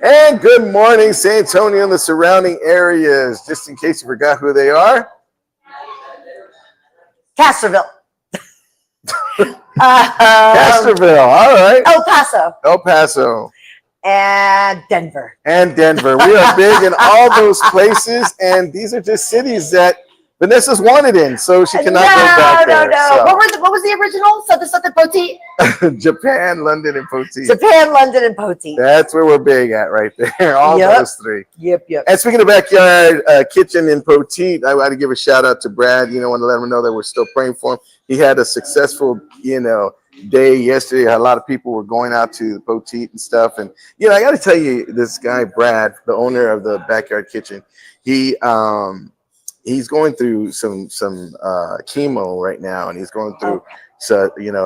And good morning, San Antonio and the surrounding areas. Just in case you forgot who they are. Castroville. Castroville, all right. El Paso. El Paso. And Denver. And Denver. We are big in all those places, and these are just cities that Vanessa's wanted in, so she cannot go back there. No. So. What was the original? Something Poteet? Japan, London, and Poteet. Japan, London, and Poteet. That's where we're big at right there. All those three. Yep. And speaking of backyard kitchen in Poteet, I want to give a shout out to Brad. Want to let him know that we're still praying for him. He had a successful, day yesterday. A lot of people were going out to Poteet and stuff. And, I got to tell you, this guy, Brad, the owner of the backyard kitchen, he's going through some chemo right now, and he's going through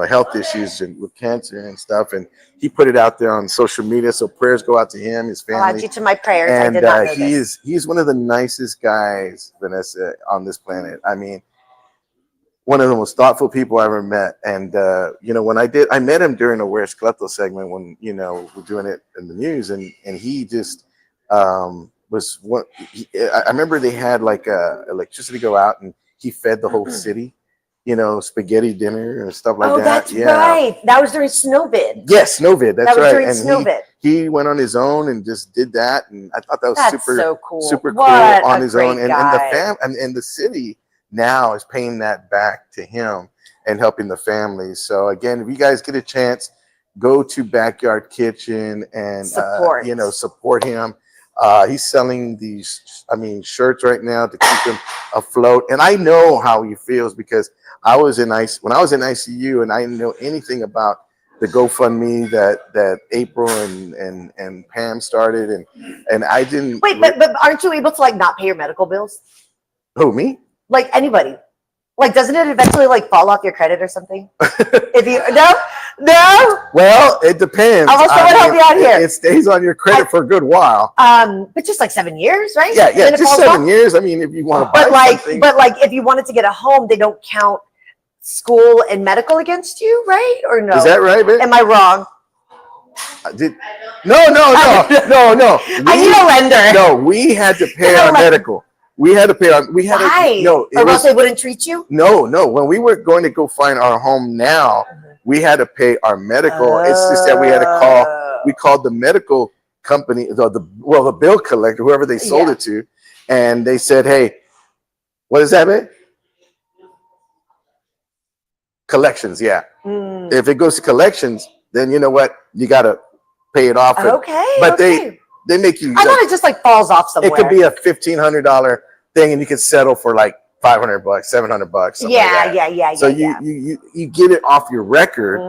health issues with cancer and stuff. And he put it out there on social media, so prayers go out to him, his family. I'll add you to my prayers. And I did not know he's one of the nicest guys, Vanessa, on this planet. I mean, one of the most thoughtful people I ever met. And when I met him during the Where's Cleto segment when we're doing it in the news, and he just was what I remember. They had like electricity go out, and he fed the whole city, spaghetti dinner and stuff like that. Oh, that's right. That was during Snowvid. Yes, Snowvid. That's right. That was during Snowvid. He went on his own and just did that, and I thought that was so cool. Super cool on his own. And the city now is paying that back to him and helping the families. So again, if you guys get a chance, go to Backyard Kitchen and support him. He's selling these, shirts right now to keep him afloat. And I know how he feels because when I was in ICU, and I didn't know anything about the GoFundMe that April and Pam started, and I didn't. Wait, but aren't you able to not pay your medical bills? Who, me? Like anybody. Doesn't it eventually fall off your credit or something? If you no. Well, it depends. Someone help me out here. It stays on your credit for a good while. But just 7 years, right? Yeah, just 7 years. I mean, if you want to buy something. But if you wanted to get a home, they don't count school and medical against you, right? Or no? Is that right, babe? Am I wrong? No. I need a lender. No, we had to pay our medical. We had to pay our. Why? Or else they wouldn't treat you. No. When we were going to go find our home now, we had to pay our medical. It's just that we had to call. We called the medical company, the bill collector, whoever they sold it to, and they said, "Hey, what is that, man? Collections, yeah. If it goes to collections, then you know what? You got to pay it off. But they make you. I thought it just falls off somewhere. It could be a $1,500 thing, and you could settle for $500, $700. Yeah. So you get it off your record,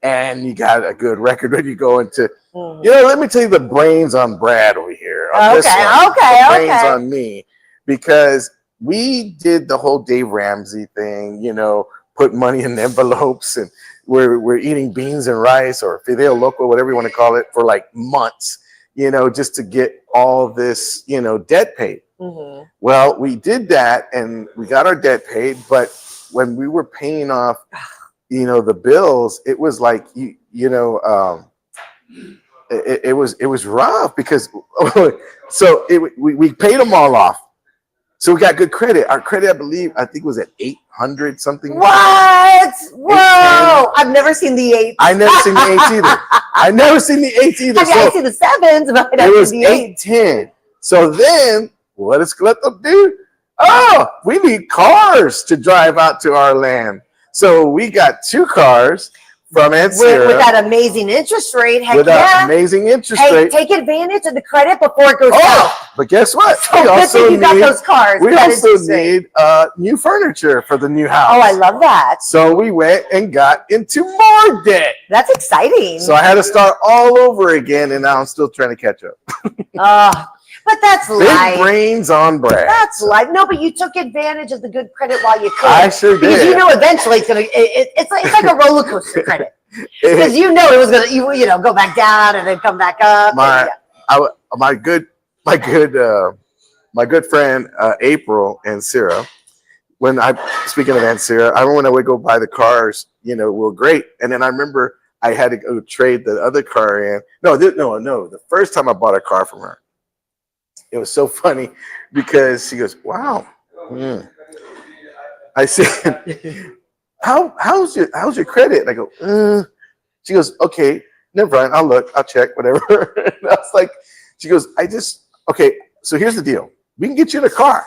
and you got a good record when you go into. Let me tell you the brains on Brad over here. Brains on me, because we did the whole Dave Ramsey thing. Put money in envelopes, and we're eating beans and rice or fideo loco, whatever you want to call it, for months. Just to get all this, debt paid. Well, we did that and we got our debt paid, but when we were paying off, the bills, it was it was rough because we paid them all off. So we got good credit. Our credit, I think was at 800 something. What? Whoa! I've never seen the 8. I never seen the 8s either. I never seen the 8s either. I've seen the 7s, but it was 810. So then, what does Cleto do? Oh, we need cars to drive out to our land. So we got 2 cars from Ansira. With that amazing interest rate. Heck that amazing interest rate. Take advantage of the credit before it goes down. But guess what? So we also need those cars. We also need new furniture for the new house. Oh, I love that. So we went and got into more debt. That's exciting. So I had to start all over again, and now I'm still trying to catch up. But that's life. Big brains on Brad. That's life. No, but you took advantage of the good credit while you could. I sure did. Because eventually it's like a roller coaster credit. Because it was gonna go back down and then come back up. My good friend April and Sarah. Speaking of Aunt Sarah, I remember when I would go buy the cars, were great. And then I remember I had to go trade the other car in. No. The first time I bought a car from her, it was so funny because she goes, "Wow." I said, "How's your credit?" And I go, She goes, "Okay, never mind. I'll look. I'll check. Whatever." And I was like, she goes, okay. So here's the deal. We can get you in a car.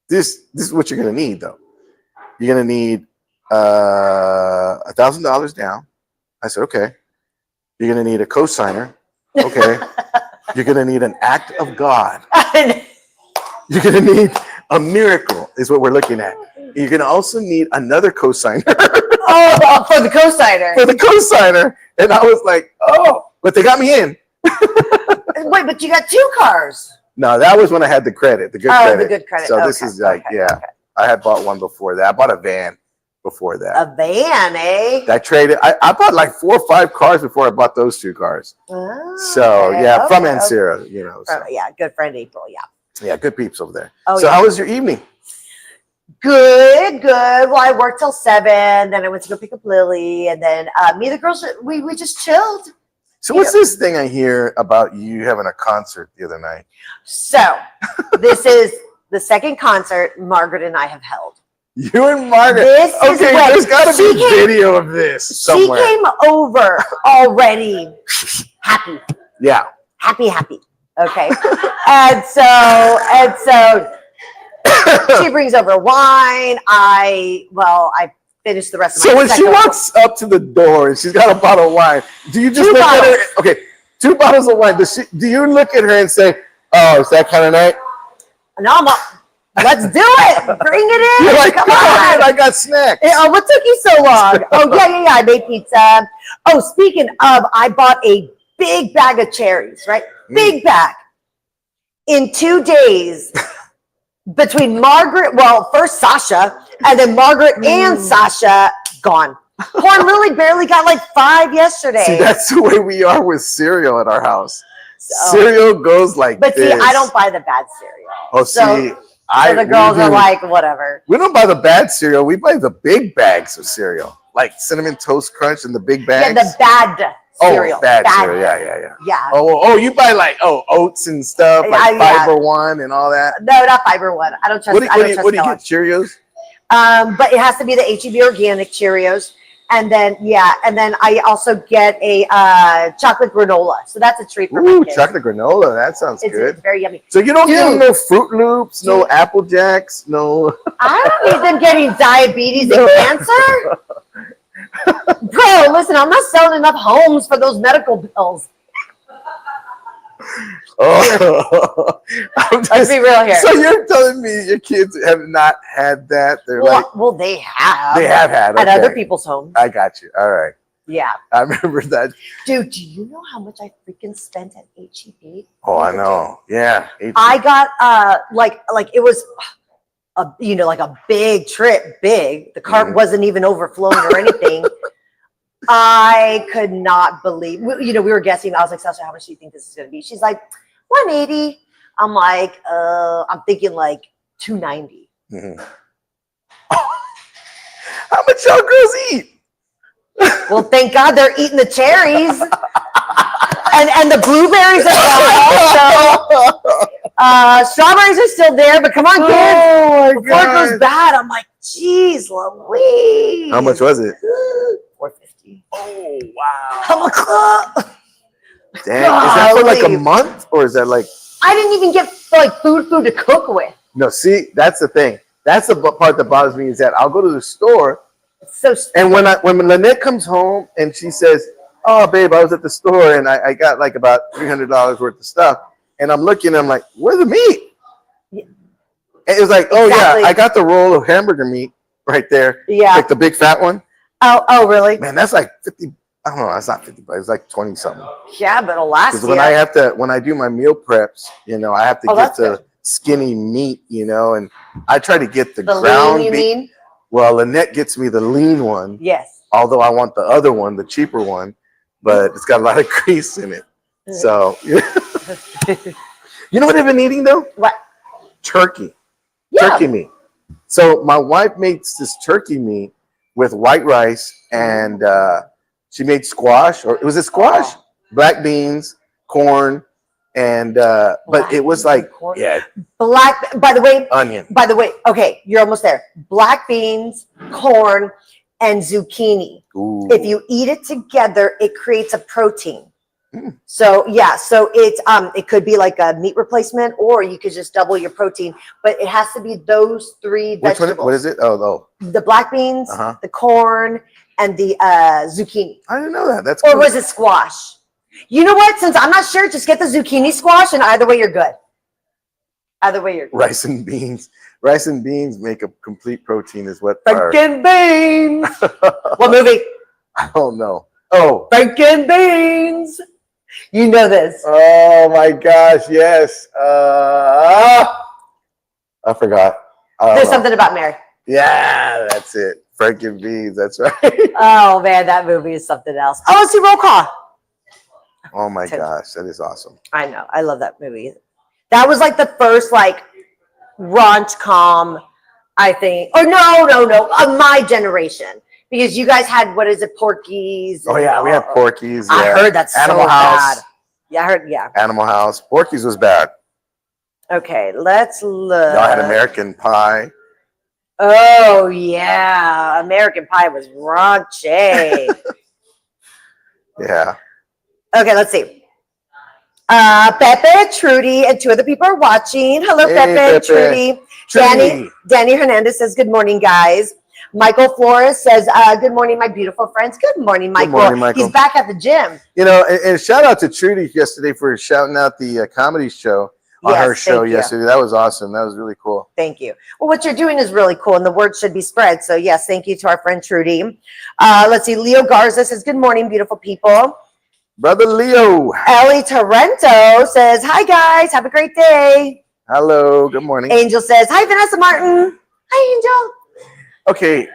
This is what you're gonna need, though. You're gonna need $1,000 down. I said, okay. You're gonna need a cosigner. Okay. You're gonna need an act of God. You're gonna need a miracle, is what we're looking at. You're gonna also need another cosigner. For the cosigner. For the cosigner. And I was like, oh, but they got me in. Wait, but you got 2 cars. No, that was when I had the credit, the good credit. The good credit. So this is like, okay. I had bought one before that. I bought a van before that. A van, eh? I traded. I bought like 4 or 5 cars before I bought those 2 cars. Oh, so yeah, from Ancira, you know. So. Yeah, good friend April. Yeah. Yeah, good peeps over there. Oh, so how was your evening? Good. Well, I worked till 7. Then I went to go pick up Lily, and then me and the girls, we just chilled. So what's this thing I hear about you having a concert the other night? So this is the second concert Margaret and I have held. You and Margaret. Okay, there's got to be a video of this somewhere. She came over already happy. Yeah. Happy. Okay. and so she brings over wine. I finished the rest of my So when she walks up to the door and she's got a bottle of wine, do you just look at her? Okay, 2 bottles of wine. Do you look at her and say, "Oh, it's that kind of night"? No, I'm up. Let's do it. Bring it in. You're like, come on. I got snacks. Oh, what took you so long? Oh, yeah. I made pizza. Oh, speaking of, I bought a big bag of cherries, right? Big bag. In 2 days, between first Sasha, and then Margaret and Sasha, gone. Poor Lily barely got like 5 yesterday. See, that's the way we are with cereal at our house. Cereal goes like this. But see, I don't buy the bad cereal. Oh, see. So the girls are like, whatever. We don't buy the bad cereal. We buy the big bags of cereal, like Cinnamon Toast Crunch in the big bags. Yeah, the bad cereal. Oh, bad cereal. Yeah. Yeah. Oh, you buy like oats and stuff, like Fiber One and all that. No, not Fiber One. I don't trust. What do you get? Cheerios. But it has to be the HEB organic Cheerios. And then I also get a chocolate granola. So that's a treat for my kids. Chocolate granola. That sounds good. It's very yummy. So you don't give them no Fruit Loops, no Apple Jacks, no. I don't need them getting diabetes and cancer. Bro, listen, I'm not selling enough homes for those medical bills. Oh, let's be real here. So you're telling me your kids have not had that? Well, they have. They have had at other people's homes. I got you. All right. Yeah. I remember that. Dude, do you know how much I freaking spent at HEB? Oh, I know. Yeah. HEB. I got like it was like a big trip, big. The cart wasn't even overflowing or anything. I could not believe, we were guessing. I was like, Sasha, how much do you think this is going to be? She's like, 180. I'm like, I'm thinking like 290. How much y'all girls eat? Well, thank God they're eating the cherries. and the blueberries are gone. So, strawberries are still there, but come on, kids. Oh, my Before it goes bad, I'm like, geez, Louise. How much was it? $4.50. Oh, wow. I'm like, Dang. Is that for like a month, or is that like? I didn't even get like food to cook with. No, see, that's the thing. That's the part that bothers me, is that I'll go to the store, and when Lynette comes home and she says, "Oh, babe, I was at the store and I got like about $300 worth of stuff," and I'm looking, I'm like, "Where's the meat?" Yeah. And it's like, "Oh exactly. Yeah, I got the roll of hamburger meat right there." Yeah, like the big fat one. Oh, really? Man, that's like 50. I don't know. That's not 50, but it's like 20 something. Yeah, but it'll last. Because when I do my meal preps, I have to get the skinny meat, and I try to get the ground lean, meat. Well, Lynette gets me the lean one. Yes. Although I want the other one, the cheaper one, but it's got a lot of grease in it. So, you know what I've been eating though? What? Turkey. Yeah. Turkey meat. So my wife makes this turkey meat with white rice and She made squash, or was it squash? Oh. Black beans, corn, and but it was like black. By the way, onion. By the way, okay, you're almost there. Black beans, corn, and zucchini. Ooh. If you eat it together, it creates a protein. So yeah, so it's it could be like a meat replacement, or you could just double your protein, but it has to be those three vegetables. What is it? Oh, the black beans, the corn, and the zucchini. I didn't know that. That's or cool. Was it squash? You know what? Since I'm not sure, just get the zucchini squash, and either way you're good. Either way you're good. Rice and beans make a complete protein. Is what? Bacon beans. What movie? I don't know. Oh, bacon beans. You know this. Oh my gosh, yes. I forgot. There's something about Mary. Yeah, that's it. Franken beans, that's right. Oh man, that movie is something else. Oh, let's see roll call. Oh my gosh, that is awesome. I know. I love that movie. That was like the first like rom-com, I think. Or no, of my generation. Because you guys had, what is it, Porky's? Oh, yeah, we had Porky's. Yeah. I heard that's Animal so House. bad. Yeah, I heard, yeah. Animal House. Porky's was bad. Okay, let's look. Y'all had American Pie. Oh, yeah. American Pie was raunchy. Yeah. Okay, let's see. Pepe, Trudy, and two other people are watching. Hello, Pepe, Trudy. Danny Hernandez says, good morning, guys. Michael Flores says, good morning, my beautiful friends. Good morning, Michael. Good morning, Michael. He's back at the gym. You know, and shout out to Trudy yesterday for shouting out the comedy show on her show yesterday. That was awesome. That was really cool. Thank you. Well, what you're doing is really cool, and the word should be spread. So, yes, thank you to our friend Trudy. Let's see. Leo Garza says, good morning, beautiful people. Brother Leo. Ellie Torrento says, hi, guys. Have a great day. Hello. Good morning. Angel says, hi, Vanessa Martin. Hi, Angel. Okay.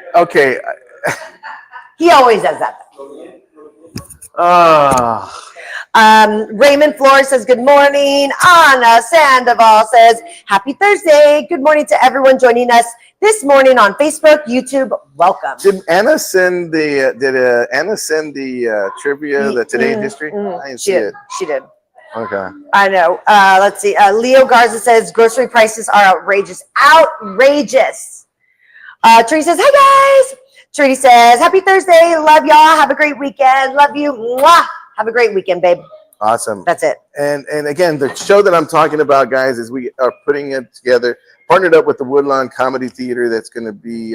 He always does that. Raymond Flores says, good morning. Anna Sandoval says, happy Thursday. Good morning to everyone joining us this morning on Facebook, YouTube. Welcome. Did Anna send the trivia, the Today in History? I didn't see it. She did. Okay. I know. Let's see. Leo Garza says, grocery prices are outrageous. Outrageous. Trudy says, hi, guys. Trudy says, happy Thursday. Love y'all. Have a great weekend. Love you. Mwah. Have a great weekend, babe. Awesome. That's it. And again, the show that I'm talking about, guys, is we are putting it together, partnered up with the Woodlawn Comedy Theater. That's going to be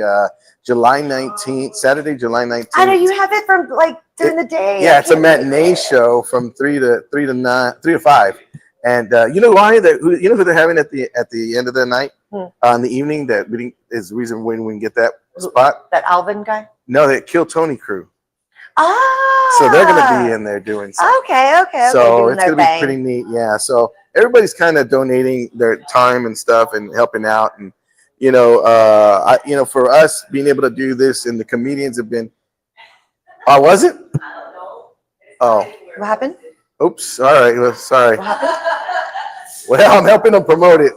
July 19th, Saturday, July 19th. I know you have it from like during the day. Yeah, it's a matinee show from 3 to 5. And you know why? You know who they're having at the end of the night, in the evening? That is the reason when we can get that spot. That Alvin guy? No, that Kill Tony crew. Ah. So they're going to be in there doing something. Okay. So it's going to be pretty neat. Yeah. So everybody's kind of donating their time and stuff and helping out. And for us being able to do this, and the comedians have been. Oh, was it? Oh. What happened? Oops. All right. Well, sorry. What happened? Well, I'm helping them promote it.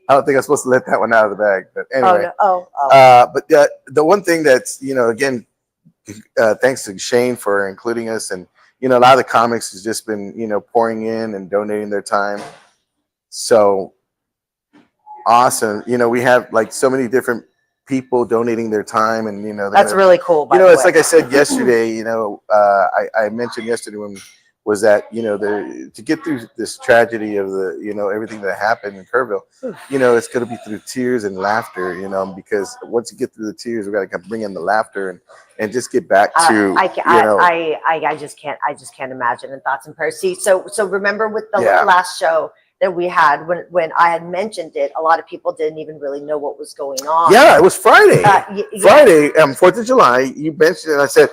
I don't think I'm supposed to let that one out of the bag, but anyway. Oh, no. But the one thing that's, again, thanks to Shane for including us, and a lot of the comics has just been pouring in and donating their time. So awesome. We have like so many different people donating their time, and that's really cool. It's like I said yesterday. I mentioned yesterday was that to get through this tragedy of the everything that happened in Kerrville, it's going to be through tears and laughter, because once you get through the tears, we got to bring in the laughter and just get back to I just can't imagine. And thoughts and prayers. See, so remember with the last show that we had, when I had mentioned it, a lot of people didn't even really know what was going on. Yeah, it was Friday. Friday, 4th of July. You mentioned it, and I said,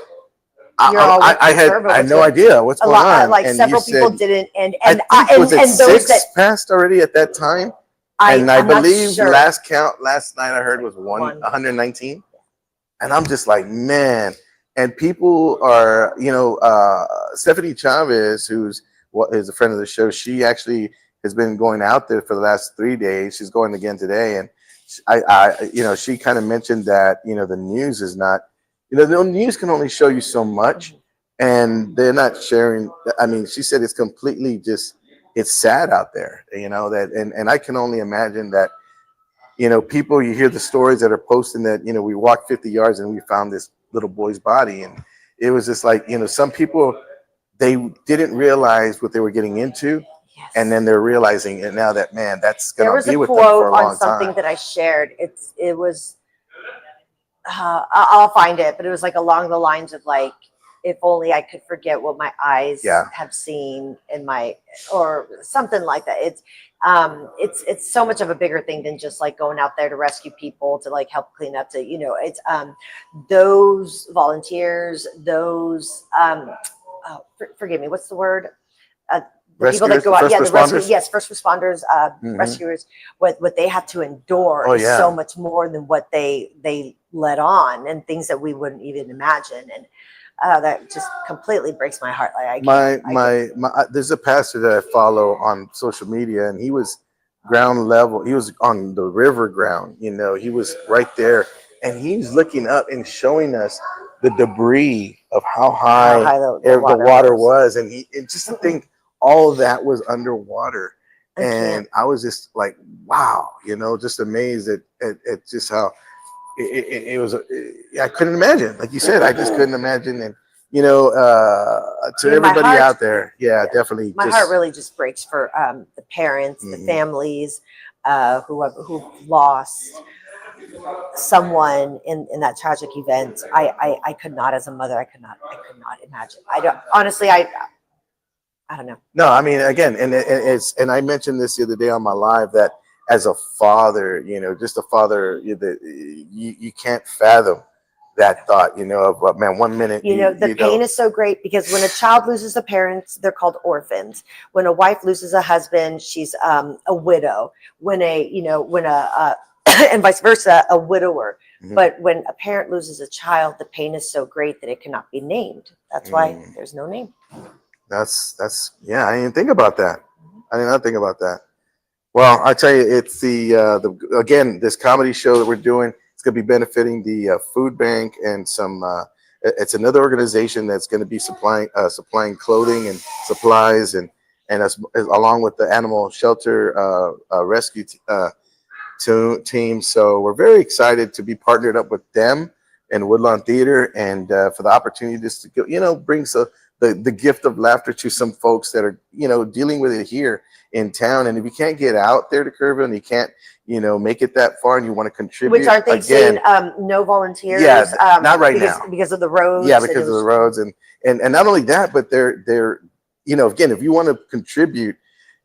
I had no idea what's going on. Like several people didn't, and was it those 6 passed already at that time? And I believe last night I heard was 119, and I'm just like, man. And people are, Stephanie Chavez, who's is a friend of the show. She actually has been going out there for the last 3 days. She's going again today, and she kind of mentioned that the news is not You know, the news can only show you so much, and they're not sharing. I mean, she said it's completely just, it's sad out there, you know, that, and I can only imagine that, you know, people, you hear the stories that are posting that, you know, we walked 50 yards and we found this little boy's body. And it was just like, you know, some people, they didn't realize what they were getting into. Yes. And then they're realizing it now that, man, that's going to be with them for a long time. There was a quote on something that I shared. It was, I'll find it, but it was like along the lines of like, if only I could forget what my eyes have seen in my, or something like that. It's so much of a bigger thing than just like going out there to rescue people, to like help clean up, to, you know, it's those volunteers, those forgive me, what's the word? The people that go out, the rescue, first responders, rescuers, what they have to endure is so much more than what they let on, and things that we wouldn't even imagine. And that just completely breaks my heart. Like there's a pastor that I follow on social media, and he was ground level. He was on the river ground. You know, he was right there, and he's looking up and showing us the debris of how high the water was, and just to think all of that was underwater. And I was just like, wow, you know, just amazed at just how it was. I couldn't imagine, like you said, I just couldn't imagine. And, you know, to everybody out there, definitely. My heart really just breaks for the parents, the families who've lost someone in that tragic event. I could not, as a mother, I could not imagine. I don't know. No, I mean, again, and I mentioned this the other day on my live, that as a father, you know, just a father, you can't fathom that thought, you know, of, man, 1 minute. You know, the pain is so great, because when a child loses a parent, they're called orphans. When a wife loses a husband, she's a widow. When and vice versa, a widower. But when a parent loses a child, the pain is so great that it cannot be named. That's why there's no name. That's I didn't think about that. I did not think about that. Well, I tell you, it's again, this comedy show that we're doing. It's going to be benefiting the food bank and some. It's another organization that's going to be supplying clothing and supplies, and along with the animal shelter rescue team. So we're very excited to be partnered up with them and Woodlawn Theater, and for the opportunity just to go, you know, bring the gift of laughter to some folks that are, you know, dealing with it here in town. And if you can't get out there to Kerrville and you can't, you know, make it that far, and you want to contribute, which aren't they saying no volunteers? Not right now because of the roads. Yeah, because of the roads, and not only that, but they're you know, again, if you want to contribute,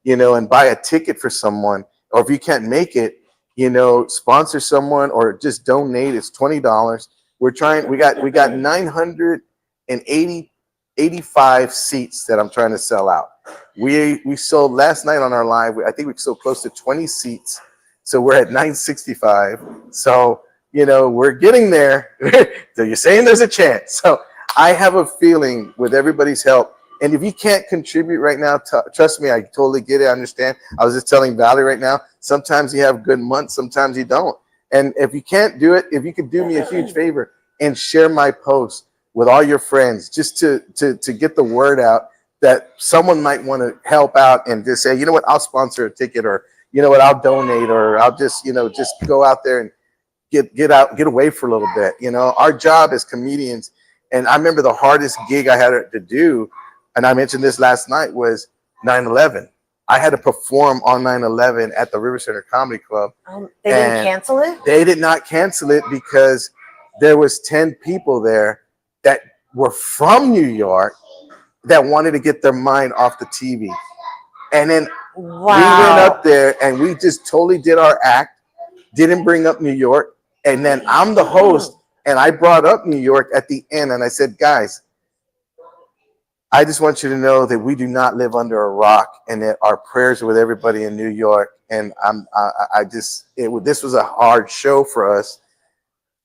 you know, and buy a ticket for someone, or if you can't make it, you know, sponsor someone or just donate. It's $20. We got 985 seats that I'm trying to sell out. We sold last night on our live. I think we sold close to 20 seats. So we're at 965. So, you know, we're getting there. So you're saying there's a chance. So I have a feeling, with everybody's help, and if you can't contribute right now, trust me, I totally get it. I understand. I was just telling Valerie right now, sometimes you have good months, sometimes you don't. And if you can't do it, if you could do me a huge favor and share my post with all your friends, just to get the word out that someone might want to help out, and just say, you know what, I'll sponsor a ticket, or, you know what, I'll donate, or I'll just, you know, just go out there and get away for a little bit. You know, our job as comedians, and I remember the hardest gig I had to do, and I mentioned this last night, was 9/11. I had to perform on 9/11 at the River Center Comedy Club. They didn't cancel it? They did not cancel it, because there was 10 people there that were from New York that wanted to get their mind off the TV. And then we went up there and we just totally did our act, didn't bring up New York. And then I'm the host, and I brought up New York at the end, and I said, guys, I just want you to know that we do not live under a rock, and that our prayers are with everybody in New York. And this was a hard show for us.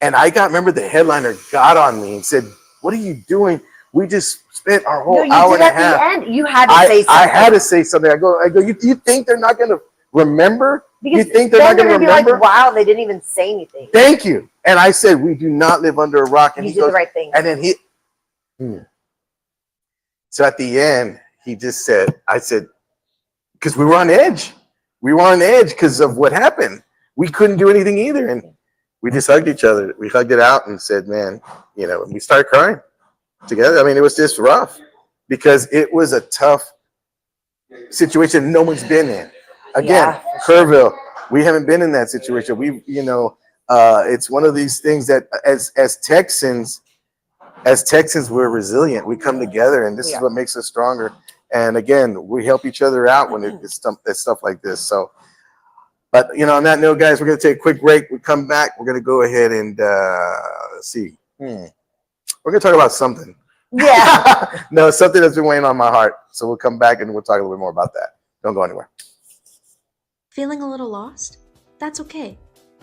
And remember the headliner got on me and said, what are you doing? We just spent our whole hour and a half. At the end, you had to say something. I had to say something. I go, you think they're not going to remember Because you think they're then not going to remember? Like, wow, they didn't even say anything. Thank you. And I said, we do not live under a rock. And you he did goes, the right thing. And then So at the end, he just said, I said, because we were on edge. We were on edge because of what happened. We couldn't do anything either. And we just hugged each other. We hugged it out and said, man, and we started crying together. I mean, it was just rough because it was a tough situation no one's been in. Again, Kerrville, we haven't been in that situation. It's one of these things that as Texans, we're resilient. We come together, and this is what makes us stronger. And again, we help each other out when it's stuff like this. So, but on that note, guys, we're going to take a quick break. We come back. We're going to go ahead and let's see. We're going to talk about something. Yeah. No, something that's been weighing on my heart. So we'll come back and we'll talk a little bit more about that. Don't go anywhere. Feeling a little lost? That's okay.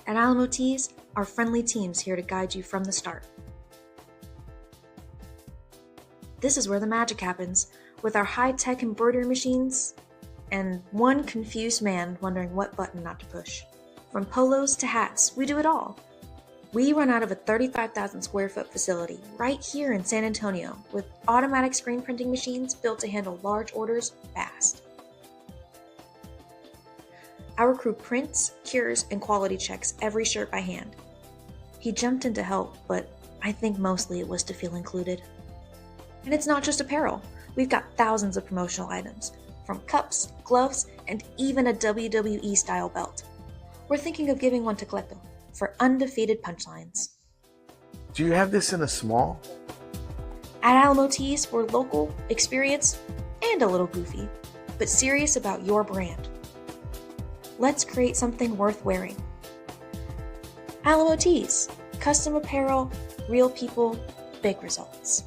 At Alamo Tees, our friendly team's here to guide you from the start. This is where the magic happens, with our high-tech embroidery machines and one confused man wondering what button not to push. From polos to hats, we do it all. We run out of a 35,000 square foot facility right here in San Antonio with automatic screen printing machines built to handle large orders fast. Our crew prints, cures, and quality checks every shirt by hand. He jumped in to help, but I think mostly it was to feel included. And it's not just apparel. We've got thousands of promotional items, from cups, gloves, and even a WWE style belt. We're thinking of giving one to Cleto for undefeated punchlines. Do you have this in a small? At Alamo Tees, we're local, experienced, and a little goofy, but serious about your brand. Let's create something worth wearing. Alamo Tees, custom apparel, real people, big results.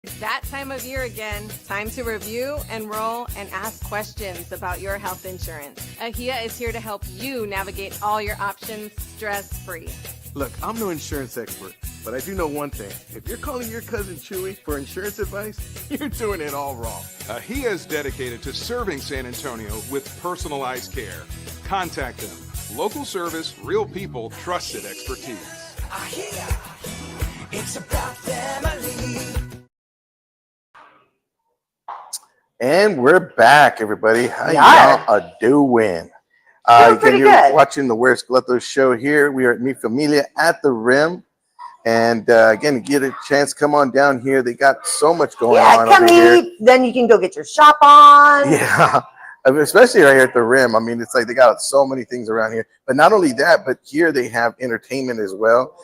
It's that time of year again. Time to review, enroll, and ask questions about your health insurance. AHIA is here to help you navigate all your options stress-free. Look, I'm no insurance expert, but I do know one thing. If you're calling your cousin Chewy for insurance advice, you're doing it all wrong. AHIA is dedicated to serving San Antonio with personalized care. Contact them. Local service, real people, trusted expertise. AHIA, it's about family. And we're back, everybody. How y'all are doing? Pretty you're good. Watching the Where's Cleto show here. We are at Mi Familia at the Rim. And again, get a chance, come on down here. They got so much going on come over eat. here. Then you can go get your shop on. Yeah, I mean, especially right here at the Rim. I mean, it's like they got so many things around here. But not only that, but here they have entertainment as well.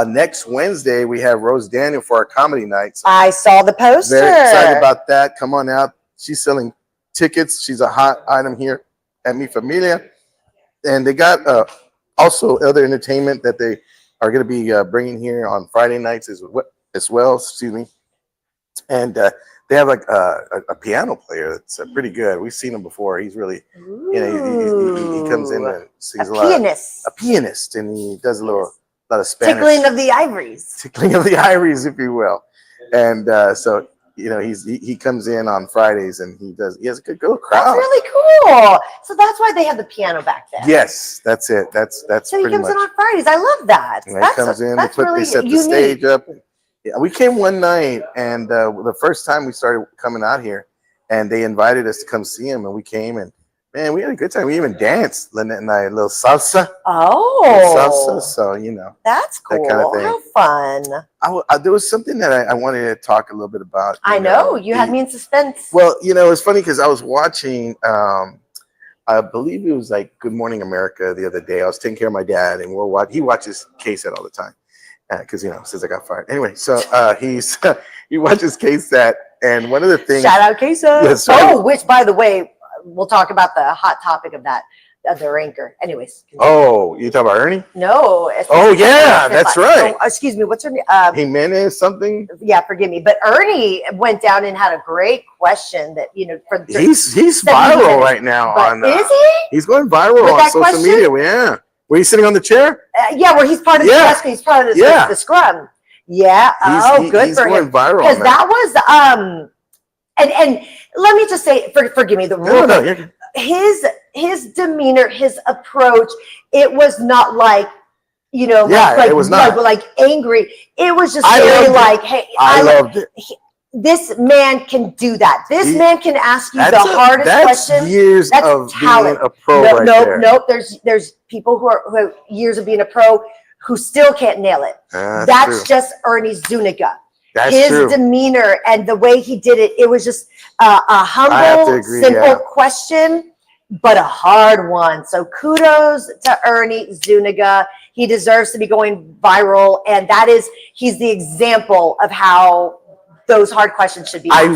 Next Wednesday, we have Rose Daniel for our comedy nights. I saw the poster. Very excited about that. Come on out. She's selling tickets. She's a hot item here at Mi Familia. And they got also other entertainment that they are going to be bringing here on Friday nights as well. Excuse me. And they have like a piano player that's pretty good. We've seen him before. He's really, he comes in and sings a lot. A pianist, and he does a lot of Spanish. Tickling of the ivories. Tickling of the ivories, if you will. And so he comes in on Fridays and he has a good crowd. That's really cool. So that's why they have the piano back there. Yes, that's it. That's so he pretty comes much. in on Fridays. I love that. And he comes in. They set the stage up. Yeah, we came one night, and the first time we started coming out here, and they invited us to come see him, and we came, and man, we had a good time. We even danced, Lynette and I, a little salsa. Oh, salsa. So that's cool. That kind of thing. How fun! There was something that I wanted to talk a little bit about. I know you had me in suspense. Well, it's funny because I was watching. I believe it was like Good Morning America the other day. I was taking care of my dad, and he watches KSAT all the time. Because since I got fired. Anyway, so he watches KSAT, and one of the things. Shout out KSAT. Yes, right. Oh, which by the way, we'll talk about the hot topic of that, of the ranker. Anyways. Oh, you talking about Ernie? No. Oh yeah, that's right. Oh, excuse me. What's her name? Jimenez something. Yeah, forgive me. But Ernie went down and had a great question that for. He's viral right now on. Is he? He's going viral on social media. Yeah. Were you sitting on the chair? Yeah, where he's part of the press. He's part of the scrum. Yeah. Good for him. He's going viral. Because that was and let me just say, forgive me. The rule. No, his demeanor, his approach, it was not like, you know, it was not like angry. It was just I very loved like, it. hey, I loved it. This man can do that. This man can ask you the That's hardest question. Years that's of talent. being a pro right there. Nope. There's people who have years of being a pro who still can't nail it. That's just Ernie Zuniga. His demeanor and the way he did it, it was just a humble, simple question, but a hard one. So kudos to Ernie Zuniga. He deserves to be going viral, and he's the example of how those hard questions should be asked.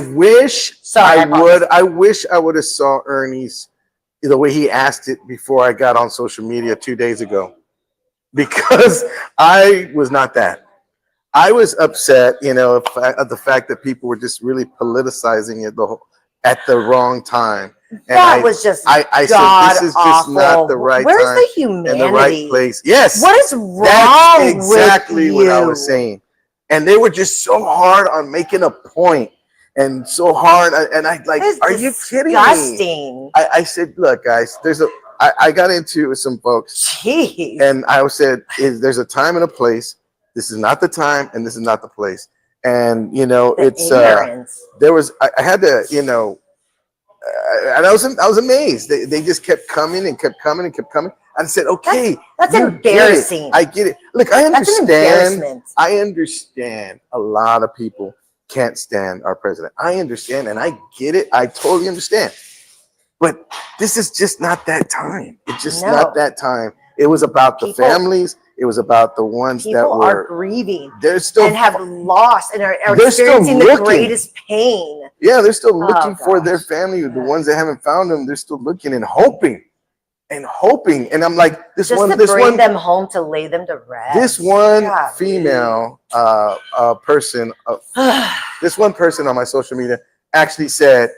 I wish I would have saw Ernie's the way he asked it before I got on social media 2 days ago, because I was not that. I was upset, you know, at the fact that people were just really politicizing it at the wrong time. And that was just I said, this is just not the right Where's time the humanity? and the right place. Yes. What is wrong That's exactly with what I was saying. And they were just so hard on making a point, and so hard. And I like, are you kidding me? I said, look, guys, I got into it with some folks. Jeez. And I said, there's a time and a place. This is not the time, and this is not the place. And you know, I had to, you know, and I was amazed. They just kept coming and kept coming and kept coming. I said, okay, that's embarrassing. I get it. Look, I understand. I understand a lot of people can't stand our president. I understand, and I get it. I totally understand. But this is just not that time. It's just not that time. It was about the families. It was about the ones that were grieving. They're still and have lost and are experiencing the greatest pain. Yeah, they're still looking for their family. The ones that haven't found them, they're still looking and hoping. And I'm like, this one, bring them home to lay them to rest. This one female person, this one person on my social media actually said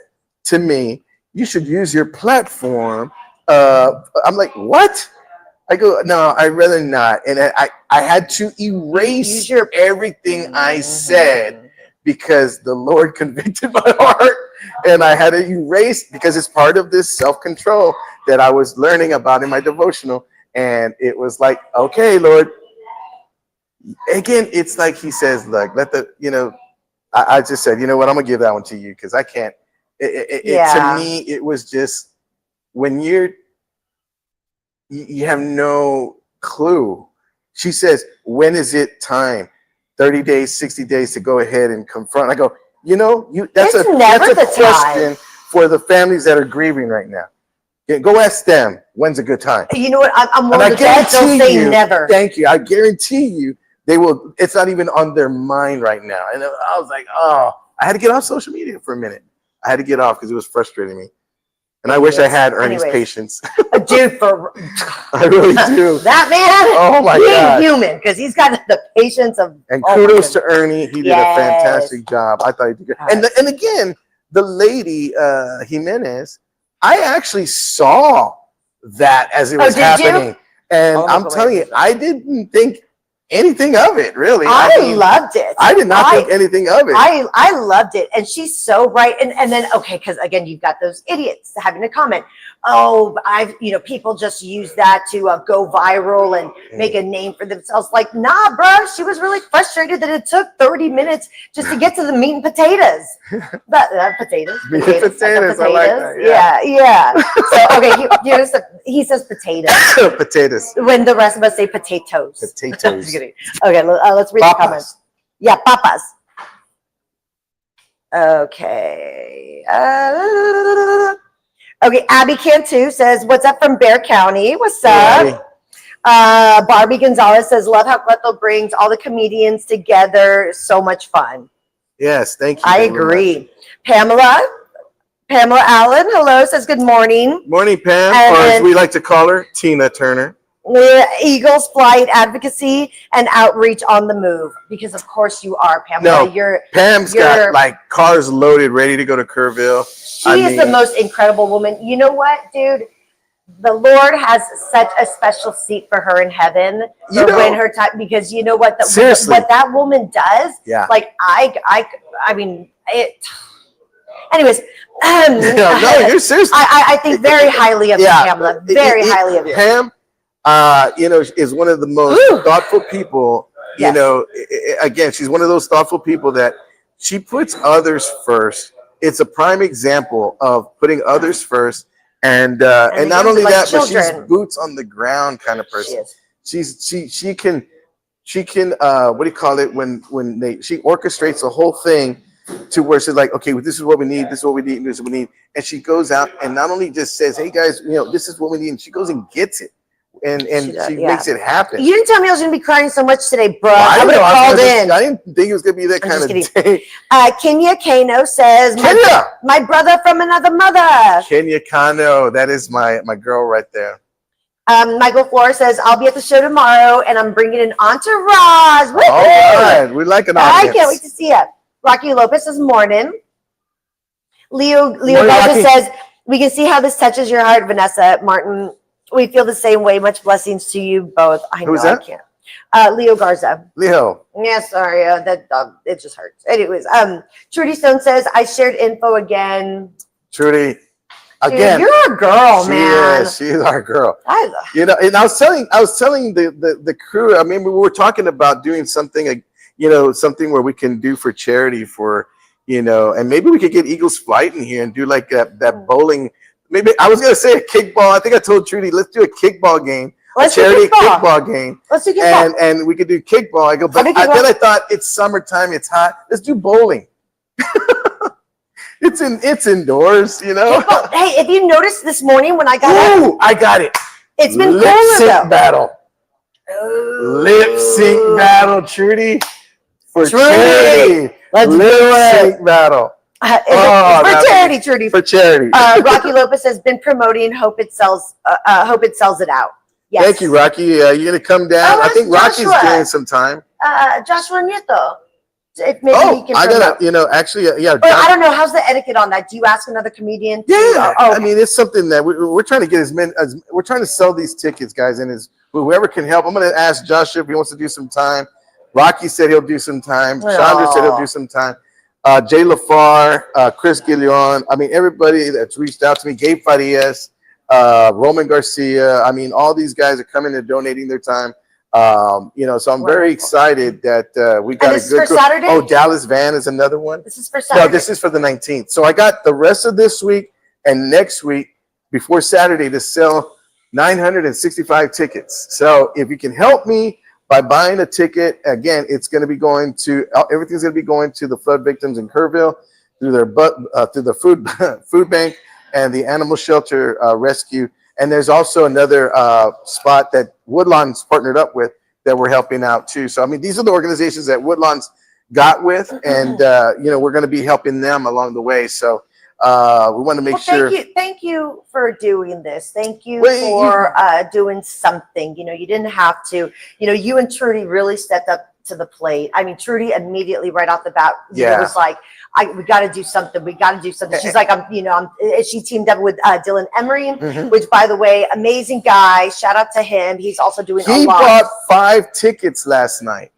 to me, "You should use your platform." I'm like, what? I go, no, I'd rather not. And I had to erase everything I said because the Lord convicted my heart, and I had to erase because it's part of this self-control that I was learning about in my devotional. And it was like, okay, Lord. Again, it's like he says, look, I just said, you know what, I'm gonna give that one to you because I can't. To me, it was just when you have no clue. She says, when is it time? 30 days, 60 days to go ahead and confront. I go, that's a question for the families that are grieving right now. Yeah, go ask them, when's a good time? You know what? I'm willing to bet they'll say never. Thank you. I guarantee you they will. It's not even on their mind right now. And I was like, oh, I had to get off social media for a minute. I had to get off because it was frustrating me. And I wish I had Ernie's patience. Dude, I really do. That man, oh my God, human, because he's got the patience of. And kudos to Ernie. He did a fantastic job. I thought he did good. And again, the lady Jimenez, I actually saw that as it was happening. And I'm telling you, I didn't think anything of it, really. I loved it. I did not think anything of it. I loved it. And she's so right. And then, okay, because again, you've got those idiots having to comment. Oh, people just use that to go viral and make a name for themselves. Like, nah, bro, she was really frustrated that it took 30 minutes just to get to the meat and potatoes. Potatoes. Potatoes. I like that. Yeah. So, okay, he says potatoes. Potatoes. When the rest of us say potatoes. Potatoes. Okay, let's read the comments. Yeah, papas. Okay. Okay, Abby Cantu says, what's up from Bear County? What's up? Barbie Gonzalez says, love how Cleto brings all the comedians together. So much fun. Yes, thank you. I agree. Pamela Allen, hello, says good morning. Morning, Pam, or as we like to call her, Tina Turner. Eagles Flight Advocacy and Outreach on the Move, because of course you are, Pamela. Pam's got like cars loaded, ready to go to Kerrville. She is the most incredible woman. You know what, dude? The Lord has such a special seat for her in heaven when her time, because you know what? What that woman does, like I mean, Anyways, no, you're serious. I think very highly of you, Pamela. Very highly of you. Pam, is one of the most thoughtful people. You know, again, she's one of those thoughtful people that she puts others first. It's a prime example of putting others first, and not only that, but she's boots on the ground kind of person. She can what do you call it when she orchestrates the whole thing to where she's like, okay, well, this is what we need, this is what we need, this is what we need, and she goes out and not only just says, hey guys, this is what we need, and she goes and gets it. And she makes it happen. You didn't tell me I was going to be crying so much today, bro. Well, I would have called in. I didn't think it was going to be that kind of day. Kenya Kano says, my brother from another mother. Kenya Kano, that is my girl right there. Michael Flores says, I'll be at the show tomorrow, and I'm bringing an entourage. Woo-hoo! All right, we like an audience. I can't wait to see you. Rocky Lopez says, morning. Leo Garza says, we can see how this touches your heart, Vanessa. Martin, we feel the same way. Much blessings to you both. Who's that? I can't. Leo Garza. Leo. Yeah, sorry. It just hurts. Anyways, Trudy Stone says, I shared info again. Trudy, again. Dude, you're a girl, man. She is our girl. And I was telling the crew, I mean, we were talking about doing something, something where we can do for charity for, and maybe we could get Eagles Flight in here and do like that bowling. Maybe I was gonna say a kickball. I think I told Trudy, let's do a kickball game, a charity kickball game. Let's do kickball. And we could do kickball. I go, but then I thought it's summertime, it's hot. Let's do bowling. It's indoors, Kickball. Hey, if you noticed this morning when I got up, I got it. It's been lip sync though. Battle. Lip sync battle, Trudy. For charity. Let's do it. Lip sync battle. For charity, Trudy. For charity. Rocky Lopez has been promoting. Hope it sells it out. Yes. Thank you, Rocky. You're gonna come down. I think Rocky's doing some time. Joshua Nieto. Maybe he can I gotta, actually, But I don't know. How's the etiquette on that? Do you ask another comedian? Yeah. I mean, it's something that we're trying to get we're trying to sell these tickets, guys, and whoever can help. I'm gonna ask Joshua if he wants to do some time. Rocky said he'll do some time. Chandra said he'll do some time. Jay LaFar, Chris Guillon. I mean, everybody that's reached out to me. Gabe Farias, Roman Garcia. I mean, all these guys are coming and donating their time. So I'm very excited that we got a good group. Saturday? Oh, Dallas Van is another one. This is for Saturday. No, this is for the 19th. So I got the rest of this week and next week before Saturday to sell 965 tickets. So if you can help me by buying a ticket, again, it's going to be going to everything's going to be going to the flood victims in Kerrville through the food bank and the animal shelter rescue. And there's also another spot that Woodlawn's partnered up with that we're helping out too. So I mean, these are the organizations that Woodlawn's got with, and we're going to be helping them along the way. So we want to make sure. Thank you for doing this. Thank you for doing something. You didn't have to. You and Trudy really stepped up to the plate. I mean, Trudy immediately right off the bat was like, we got to do something. We got to do something. She's like, she teamed up with Dylan Emery, which, by the way, amazing guy. Shout out to him. He's also doing a lot. He bought 5 tickets last night.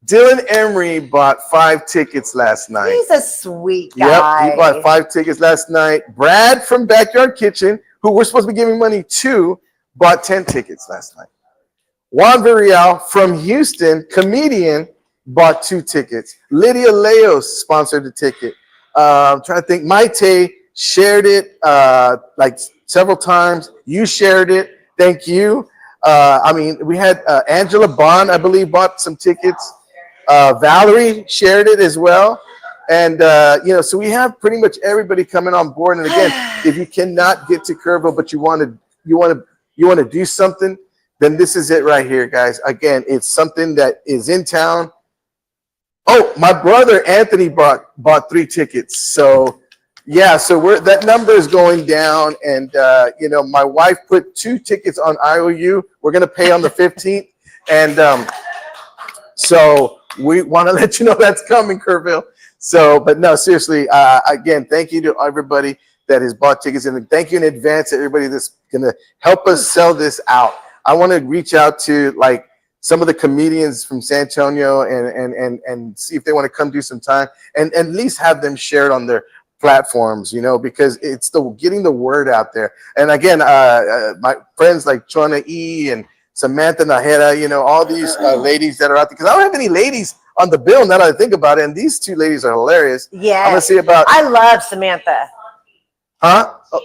Dylan Emery bought 5 tickets last night. He's a sweet guy. Yep, he bought 5 tickets last night. Brad from Backyard Kitchen, who we're supposed to be giving money to, bought 10 tickets last night. Juan Villarreal from Houston, comedian, bought 2 tickets. Lydia Leos sponsored the ticket. I'm trying to think. Maite shared it like several times. You shared it. Thank you. I mean, we had Angela Bond, I believe, bought some tickets. Valerie shared it as well. And, so we have pretty much everybody coming on board. And again, if you cannot get to Kerrville, but you want to do something, then this is it right here, guys. Again, it's something that is in town. Oh, my brother Anthony bought 3 tickets. So yeah, so that number is going down, and my wife put 2 tickets on IOU. We're gonna pay on the 15th, and so we want to let you know that's coming, Kerrville. So, but no, seriously, again, thank you to everybody that has bought tickets, and thank you in advance to everybody that's gonna help us sell this out. I want to reach out to like some of the comedians from San Antonio and see if they want to come do some time and at least have them shared on their platforms, you know, because it's the getting the word out there. And again, my friends like Chona E and Samantha Najera, you know, all these ladies that are out there, because I don't have any ladies on the bill now that I think about it, and these two ladies are hilarious. Yeah, I'm gonna see about. I love Samantha. Huh? Oh.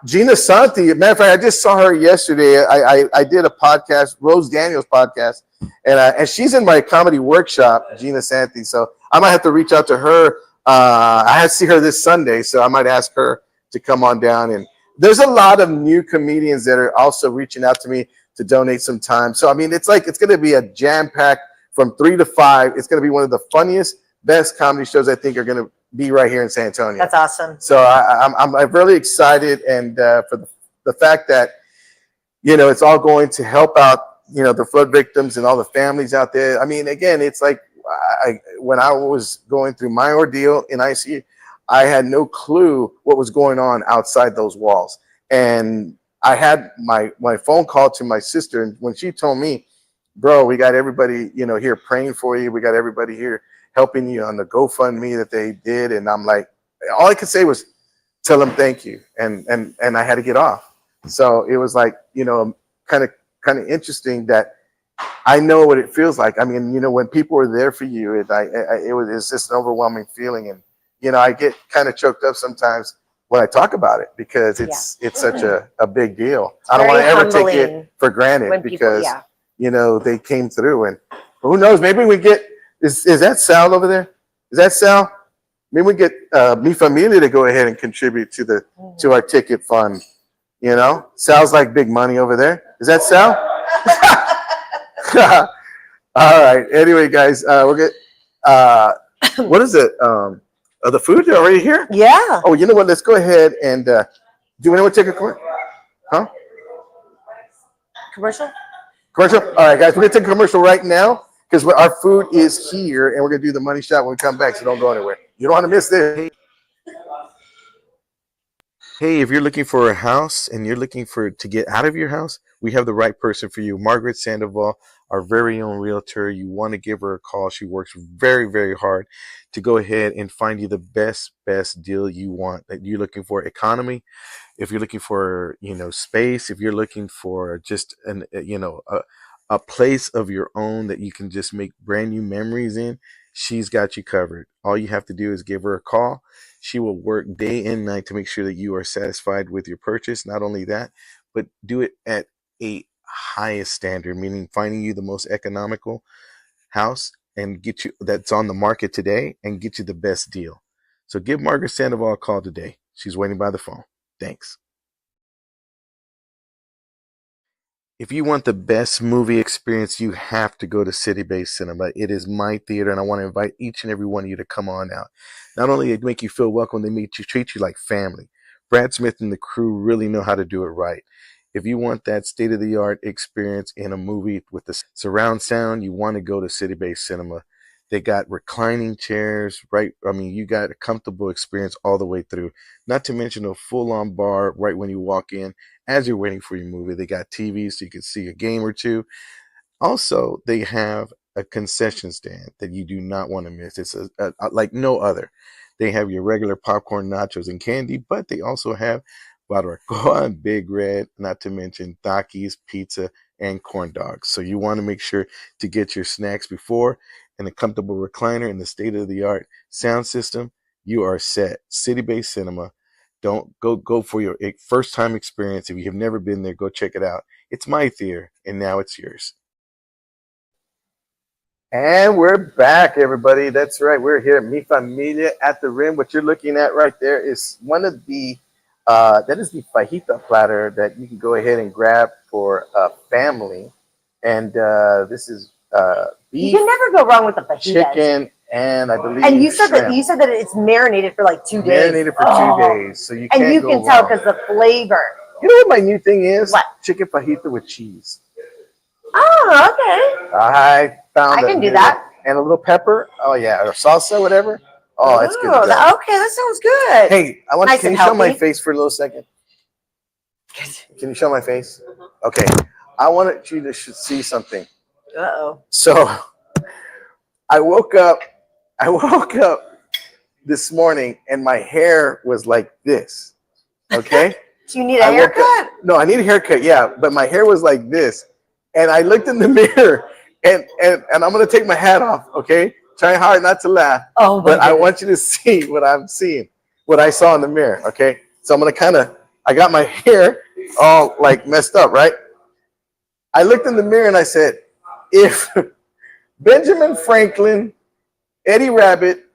Gina Santi. Matter of fact, I just saw her yesterday. I did a podcast, Rose Daniels podcast, and she's in my comedy workshop, Gina Santi. So I might have to reach out to her. I have to see her this Sunday, so I might ask her to come on down. And there's a lot of new comedians that are also reaching out to me to donate some time. So I mean, it's going to be a jam-packed from 3 to 5. It's going to be one of the funniest, best comedy shows I think are going to be right here in San Antonio. That's awesome. So I'm really excited, and for the fact that, you know, it's all going to help out, you know, the flood victims and all the families out there. I mean, again, it's like when I was going through my ordeal in ICU, I had no clue what was going on outside those walls. And I had my phone call to my sister, and when she told me, bro, we got everybody, you know, here praying for you. We got everybody here helping you on the GoFundMe that they did. And I'm like, all I could say was tell them thank you. And I had to get off. So it was like, you know, kind of interesting that I know what it feels like. I mean, you know, when people are there for you, it's just an overwhelming feeling. And, you know, I get kind of choked up sometimes when I talk about it, because it's such a big deal. I don't want to ever take it for granted, because, you know, they came through, and who knows, maybe we get, is that Sal over there? Is that Sal? Maybe we get Mi Familia to go ahead and contribute to our ticket fund. You know, Sal's like big money over there. Is that Sal? All right. Anyway, guys, we'll get what is it? The food already here? Yeah. Oh, you know what? Let's go ahead and do you want to take a commercial? Huh? Commercial? Commercial? All right, guys, we're gonna take a commercial right now, because our food is here, and we're gonna do the money shot when we come back. So don't go anywhere. You don't want to miss this. Hey, if you're looking for a house and you're looking to get out of your house, we have the right person for you. Margaret Sandoval, our very own realtor. You want to give her a call. She works very, very hard to go ahead and find you the best deal you want, that you're looking for. Economy, if you're looking for, you know, space, if you're looking for just a place of your own that you can just make brand new memories in, she's got you covered. All you have to do is give her a call. She will work day and night to make sure that you are satisfied with your purchase. Not only that, but do it at a highest standard, meaning finding you the most economical house and get you that's on the market today and get you the best deal. So give Margaret Sandoval a call today. She's waiting by the phone. Thanks. If you want the best movie experience, you have to go to City Base Cinema. It is my theater, and I want to invite each and every one of you to come on out. Not only they make you feel welcome, they treat you like family. Brad Smith and the crew really know how to do it right. If you want that state-of-the-art experience in a movie with the surround sound, you want to go to City Base Cinema. They got reclining chairs, right? I mean, you got a comfortable experience all the way through. Not to mention a full-on bar right when you walk in. As you're waiting for your movie, they got TVs so you can see a game or two. Also, they have a concession stand that you do not want to miss. It's like no other. They have your regular popcorn, nachos, and candy, but they also have barbacoa and Big Red, not to mention Takis, pizza, and corn dogs. So you want to make sure to get your snacks before, and a comfortable recliner and the state-of-the-art sound system. You are set. City Base Cinema. Don't go for your first time experience. If you have never been there, go check it out. It's my theater, and now it's yours. And we're back, everybody. That's right. We're here at Mi Familia at the Rim. What you're looking at right there is one of the that is the fajita platter that you can go ahead and grab for a family. And this is beef. You can never go wrong with the fajitas. Chicken. And I believe, and you said that it's marinated for like 2 days. Marinated for 2 days, so you can't. And you can tell because the flavor. You know what my new thing is? What? Chicken fajita with cheese. Oh, okay. I can do that. And a little pepper. Oh yeah, or salsa, whatever. Oh, that's good. Okay, that sounds good. Hey, nice can you show my face for a little second? Can you show my face? Okay, I wanted you to see something. Uh-oh. So I woke up this morning and my hair was like this. Okay. Do you need a haircut? No, I need a haircut. Yeah. But my hair was like this. And I looked in the mirror and I'm going to take my hat off. Okay. Trying hard not to laugh. Oh, but I want you to see what I'm seeing, what I saw in the mirror. Okay. So I'm going to I got my hair all like messed up, right? I looked in the mirror and I said, if Benjamin Franklin, Eddie Rabbit,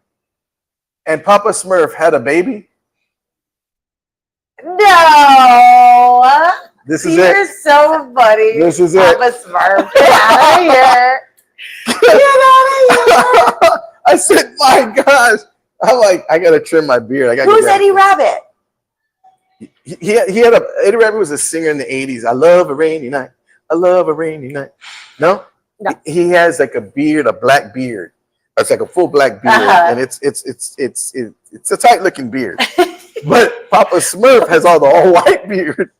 and Papa Smurf had a baby. No. This is You're so funny. This is Papa Smurf. Get out of here. Get out of here. I said, my gosh. I'm like, I got to trim my beard. Who's Eddie Rabbit? He had Eddie Rabbit was a singer in the 80s. I love a rainy night. I love a rainy night. No? He has like a beard, a black beard. It's like a full black beard, and it's a tight looking beard. But Papa Smurf has all the all white beard.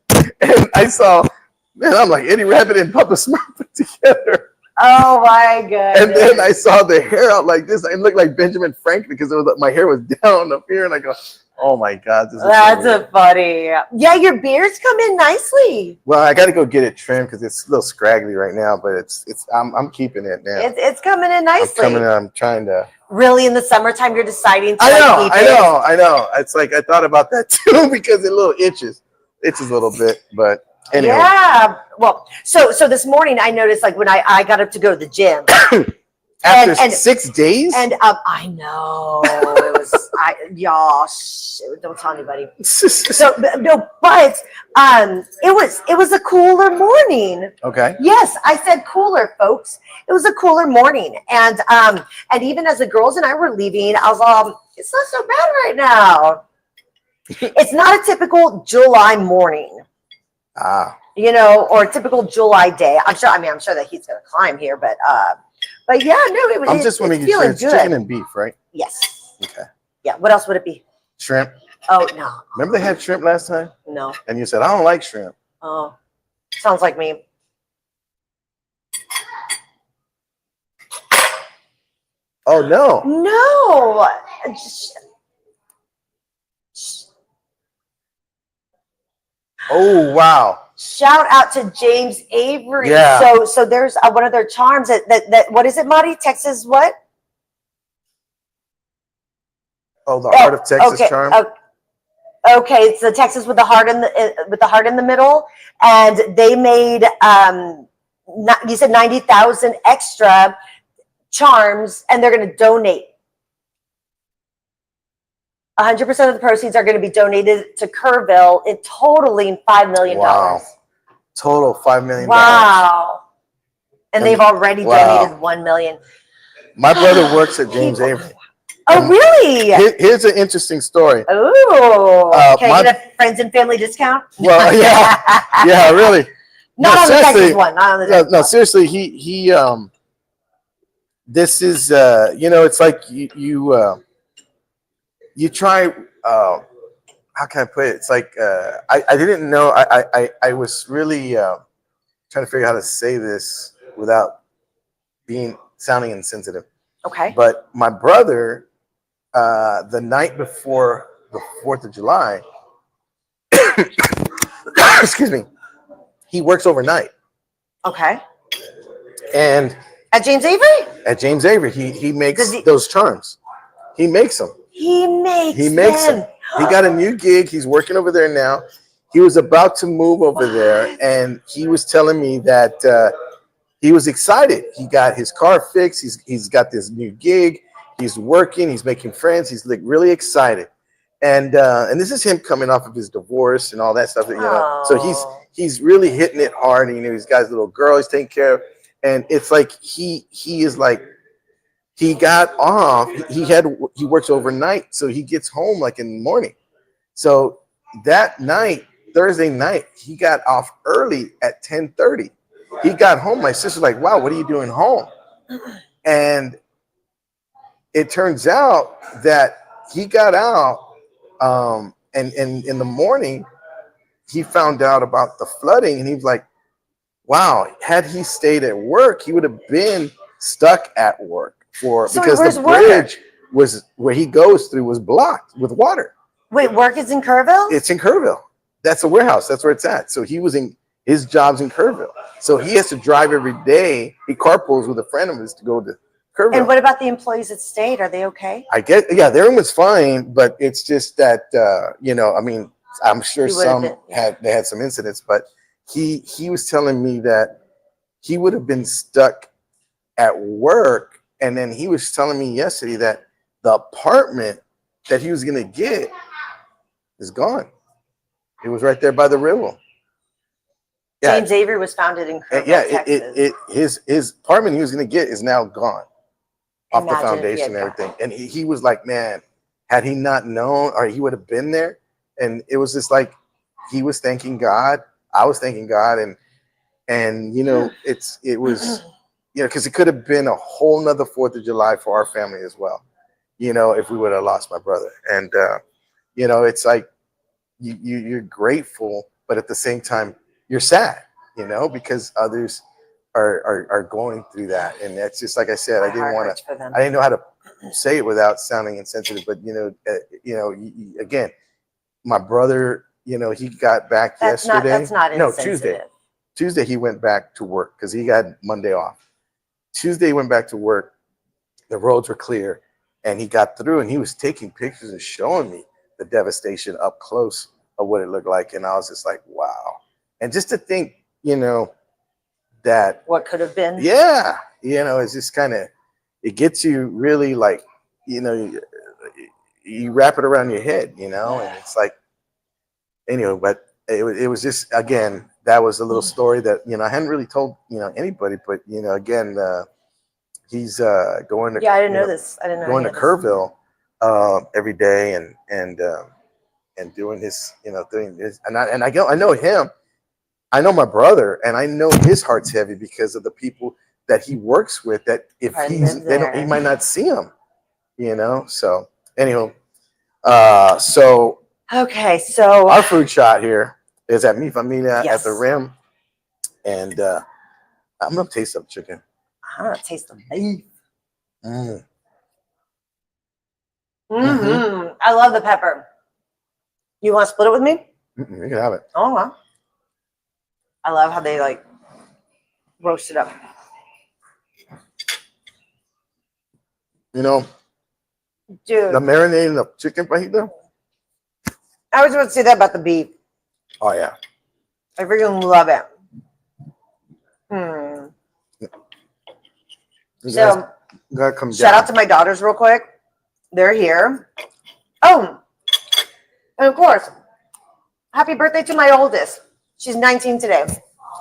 And I saw, man, I'm like Eddie Rabbit and Papa Smurf put together. Oh my goodness. And then I saw the hair out like this. It looked like Benjamin Franklin because my hair was down up here, and I go, oh my God, this is that's so funny. Yeah, your beard's come in nicely. Well, I got to go get it trimmed because it's a little scraggly right now, but I'm keeping it now. It's coming in nicely. I'm trying to. Really, in the summertime, you're deciding to I keep know. It's like I thought about that too because it little itches a little bit, but anyway. Yeah. Well, so this morning I noticed, like, when I got up to go to the gym. After 6 days? And I know it was y'all don't tell anybody. So no, but it was a cooler morning. Okay. Yes, I said cooler, folks. It was a cooler morning. And even as the girls and I were leaving, I was it's not so bad right now. It's not a typical July morning. You know, or a typical July day. I'm sure that he's gonna climb here, but yeah, no, I'm just wondering, it's chicken and beef, right? Yes. Okay. Yeah. What else would it be? Shrimp. Oh no. Remember they had shrimp last time? No. And you said, I don't like shrimp. Oh, sounds like me. Oh no. No. Oh wow. Shout out to James Avery. Yeah. So there's one of their charms that what is it, Marty? Texas what? Oh, the Heart of Texas charm. Okay, it's the Texas with the heart in the middle, and they made you said 90,000 extra charms, and they're going to donate. 100% of the proceeds are going to be donated to Kerrville, totaling $5 million. Wow. Total $5 million. Wow. And they've already donated $1 million. My brother works at James Avery. Oh, really? Here's an interesting story. Oh, can I get a friends and family discount? Well, yeah, really. Not on the Texas one. Not on the Texas one. Seriously, he this is it's like you try how can I put it? It's like I didn't know I was really trying to figure out how to say this without sounding insensitive. Okay. But my brother, the night before the 4th of July, excuse me, he works overnight. Okay. And at James Avery? At James Avery, he makes those charms. He makes them. He makes them. He got a new gig. He's working over there now. He was about to move over there, and he was telling me that he was excited. He got his car fixed. He's got this new gig. He's working. He's making friends. He's like really excited. And this is him coming off of his divorce and all that stuff. So he's really hitting it hard. And, he's got his little girl he's taking care of. And it's like he is like, he got off. He works overnight, so he gets home like in the morning. So that night, Thursday night, he got off early at 10:30. He got home. My sister's like, "Wow, what are you doing home?" And it turns out that he got out, and in the morning, he found out about the flooding, and he was like, "Wow, had he stayed at work, he would have been stuck at work because the was where he goes through was blocked with water. Wait, work is in Kerrville? It's in Kerrville. That's a warehouse. That's where it's at. So he was in his job's in Kerrville. So he has to drive every day. He carpools with a friend of his to go to Kerrville. And what about the employees that stayed? Are they okay? I get, yeah, their room was fine, but it's just that I mean, I'm sure they had some incidents, but he was telling me that he would have been stuck at work, and then he was telling me yesterday that the apartment that he was gonna get is gone. It was right there by the river. Yeah. St. Xavier was founded in Kerrville, Texas. His apartment he was gonna get is now gone off the Imagine foundation and everything. And he was like, man, had he not known, or he would have been there. And it was just like he was thanking God. I was thanking God, and you know, it was, you know, because it could have been a whole nother 4th of July for our family as well, you know, if we would have lost my brother. And you know, it's like you're grateful, but at the same time you're sad, you know, because others are going through that. And that's just like I said, I didn't know how to say it without sounding insensitive, but you know, again, my brother, you know, he got back yesterday. That's not insensitive. Tuesday he went back to work because he got Monday off. Tuesday he went back to work. The roads were clear, and he got through, and he was taking pictures and showing me the devastation up close of what it looked like. And I was just like, wow. And just to think, you know, that what could have been. Yeah. You know, it's just kind of, it gets you really like, you know, you wrap it around your head, you know, and it's like, anyway, but it was just, again, that was a little story that, you know, I hadn't really told, you know, anybody, but, you know, again, he's going to, I didn't know this. I didn't know going to Kerrville every day and doing his, you know, doing this. And I know him. I know my brother, and I know his heart's heavy because of the people that he works with, that if he might not see him, you know. So anyway, so okay, so our food shot here is at Mi Familia at the Rim, and I'm gonna taste some chicken. I'm gonna taste the beef. Mm. I love the pepper. You want to split it with me? You can have it. Oh wow. I love how they like roast it up. You know, dude, the marinating of chicken fajita. I was about to say that about the beef. Oh yeah, I freaking love it. So, shout out to my daughters real quick. They're here. Oh, and of course, happy birthday to my oldest. She's 19 today.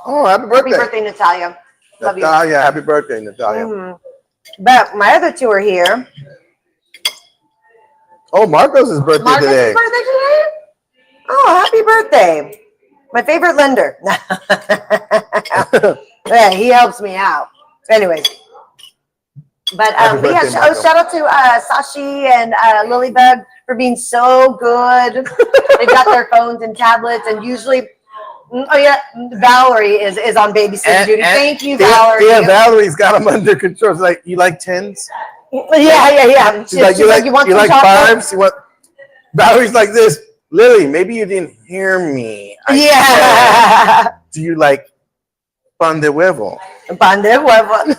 Oh, happy birthday. Happy birthday, Natalia. Love you. Natalia, happy birthday, Natalia. But my other two are here. Oh, Marcos' birthday today. Oh, happy birthday. My favorite lender. Yeah, he helps me out. Anyways. But yeah, shout out to Sashi and Lilybug for being so good. They've got their phones and tablets, and usually, oh yeah, Valerie is on babysitting duty. Thank you, Valerie. Yeah, Valerie's got them under control. It's like, you like 10s? Yeah. She's like, you like 5s? You want? Valerie's like this. Lily, maybe you didn't hear me. Yeah. Do you like pan de huevo? Pan de huevo.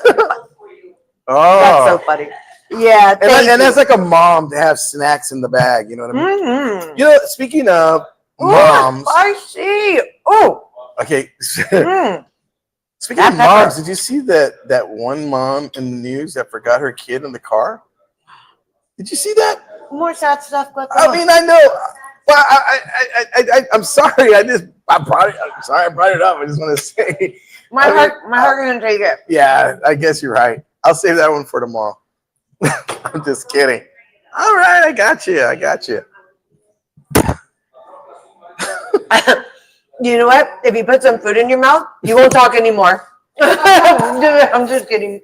Oh, that's so funny. Yeah, and that's like a mom to have snacks in the bag. You know what I mean? Mm-hmm. You know, speaking of moms, I see. Oh, okay. Speaking of moms, did you see that one mom in the news that forgot her kid in the car? Did you see that? More sad stuff. I mean, I know. Well, I'm sorry. I'm sorry I brought it up. I just want to say my heart couldn't take it. Yeah, I guess you're right. I'll save that one for tomorrow. I'm just kidding. All right, I got you. You know what? If you put some food in your mouth, you won't talk anymore. I'm just kidding.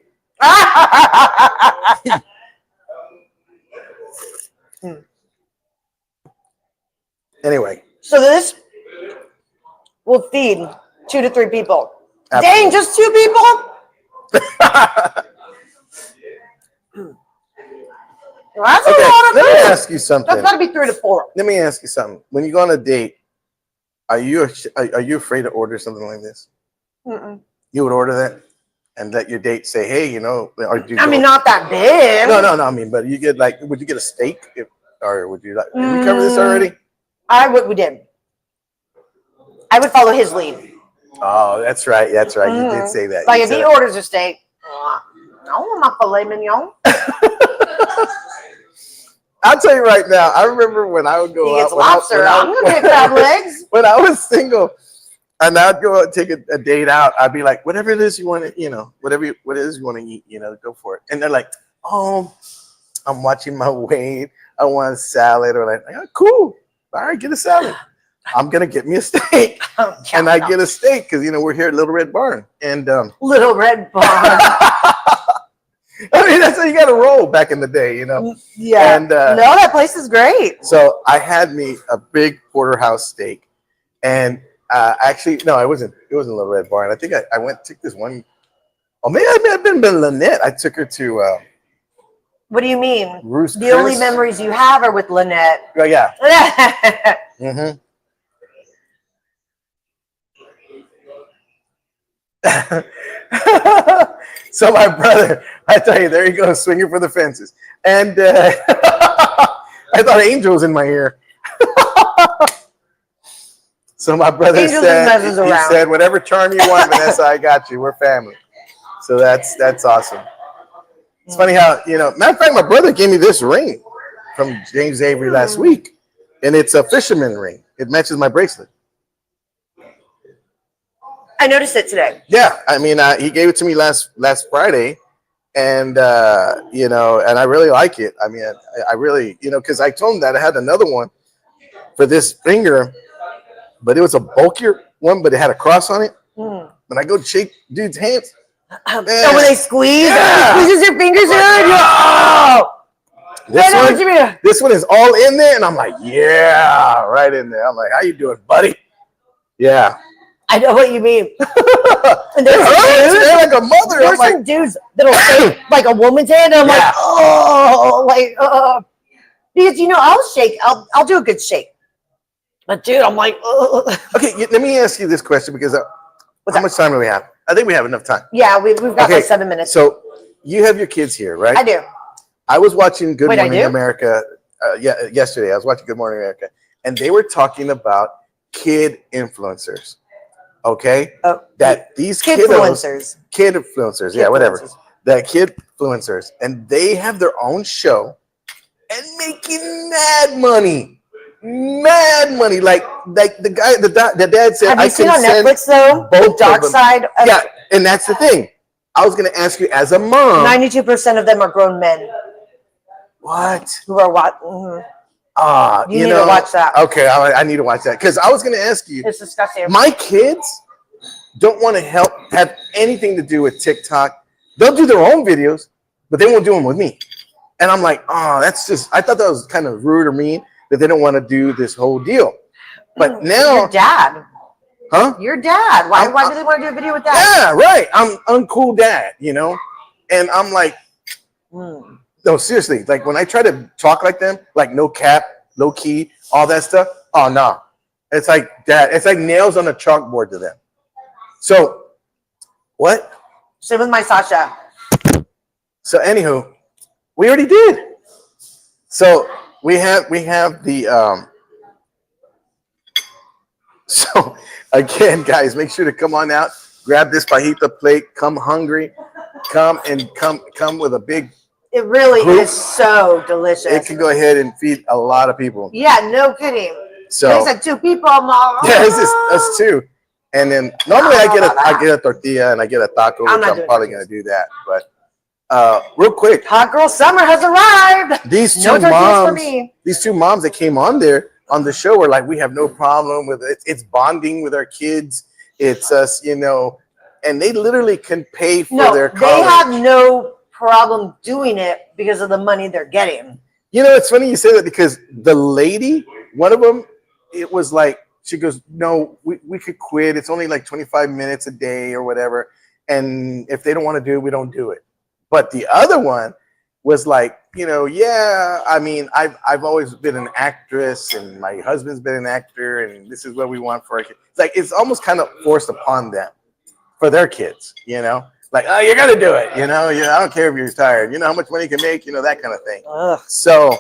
Anyway. So this will feed 2 to 3 people. Absolutely. Dang, just 2 people? That's a Okay, lot of let me food. ask you something. That's got to be 3 to 4. Let me ask you something. When you go on a date, are you afraid to order something like this? Mm-mm. You would order that and let your date say, "Hey, you know," or do you I mean, go, not that big. no. I mean, but you get like, would you get a steak, or would you like? Did we cover this already? We did. I would follow his lead. Oh, that's right. That's right. You did say that. Like You if said he it. orders a steak, I want my filet mignon. I'll tell you right now. I remember when I would go He gets out. lobster. I'm gonna get crab legs. When I was single, and I'd go out and take a date out, I'd be like, whatever it is you want to, what it is you want to eat, go for it. And they're like, oh, I'm watching my weight. I want a salad. Or like, oh, cool. All right, get a salad. I'm gonna get me a steak, and I get a steak because we're here at Little Red Barn, and Little Red Barn. I mean that's how you got to roll back in the day, Yeah. And no, that place is great. so I had me a big porterhouse steak, and actually no, it wasn't Little Red Barn. I think I took this one. Oh, maybe I've been Lynette. I took her to. What do you mean? Ruth's the only Chris. memories you have are with Lynette. Oh yeah. Mm-hmm. So my brother, I tell you, there he goes swinging for the fences, and I thought Angel was in my ear. So my brother said, "Whatever charm you want, Vanessa, I got you. We're family." So that's awesome. It's funny how Matter of fact, my brother gave me this ring from James Avery last week, and it's a fisherman ring. It matches my bracelet. I noticed it today. Yeah, I mean, he gave it to me last Friday, and and I really like it. I mean, I really, because I told him that I had another one for this finger, but it was a bulkier one, but it had a cross on it. When I go to shake dude's hands, when they squeeze, squeezes your fingers in. This one is all in there, and I'm like, yeah, right in there. I'm like, how you doing, buddy? Yeah. I know what you mean. And they're like a mother. There's some dudes that'll shake like a woman's hand, and I'm because I'll do a good shake, but dude, I'm like, okay. Let me ask you this question because how much time do we have? I think we have enough time. Yeah, we've got like 7 minutes. So you have your kids here, right? I do. I was watching Good Morning America yesterday. I was watching Good Morning America, and they were talking about kid influencers. Okay, that these kid influencers, whatever, that kid influencers, and they have their own show and making mad money. Like the guy, the dad said. Have you seen on Netflix though? The dark side. Yeah, and that's the thing. I was going to ask you as a mom. 92% of them are grown men. What? Who are what? Mm-hmm. You need to watch that. Okay, I need to watch that because I was going to ask you. It's disgusting. My kids don't want to have anything to do with TikTok. They'll do their own videos, but they won't do them with me. And I'm like, that's just. I thought that was kind of rude or mean that they don't want to do this whole deal. But now, your dad. Huh? Your dad. Why do they want to do a video with that? Yeah, right. I'm uncool dad, and I'm like. No, seriously. Like when I try to talk like them, like no cap, low key, all that stuff. Oh no, it's like that. It's like nails on a chalkboard to them. So, what? Same with my Sasha. So, anywho, we already did. So we have the So again, guys, make sure to come on out, grab this fajita plate, come hungry, come with a big. It really is so delicious. It can go ahead and feed a lot of people. Yeah, no kidding. So there's like 2 people. I'm like, yeah, it's just us 2. And then normally I get a tortilla and I get a taco, which I'm probably gonna do that. But real quick, hot girl summer has arrived. These no two moms that came on there on the show were like, we have no problem with it. It's bonding with our kids. It's us, and they literally can pay for their college. They have no problem doing it because of the money they're getting. It's funny you say that because the lady, one of them, it was like, she goes, no, we could quit. It's only like 25 minutes a day or whatever. And if they don't want to do it, we don't do it. But the other one, was like, yeah, I mean, I've always been an actress, and my husband's been an actor, and this is what we want for our kids. It's like it's almost kind of forced upon them for their kids, like, oh, you're gonna do it, I don't care if you're retired, how much money you can make, that kind of thing. Ugh. So,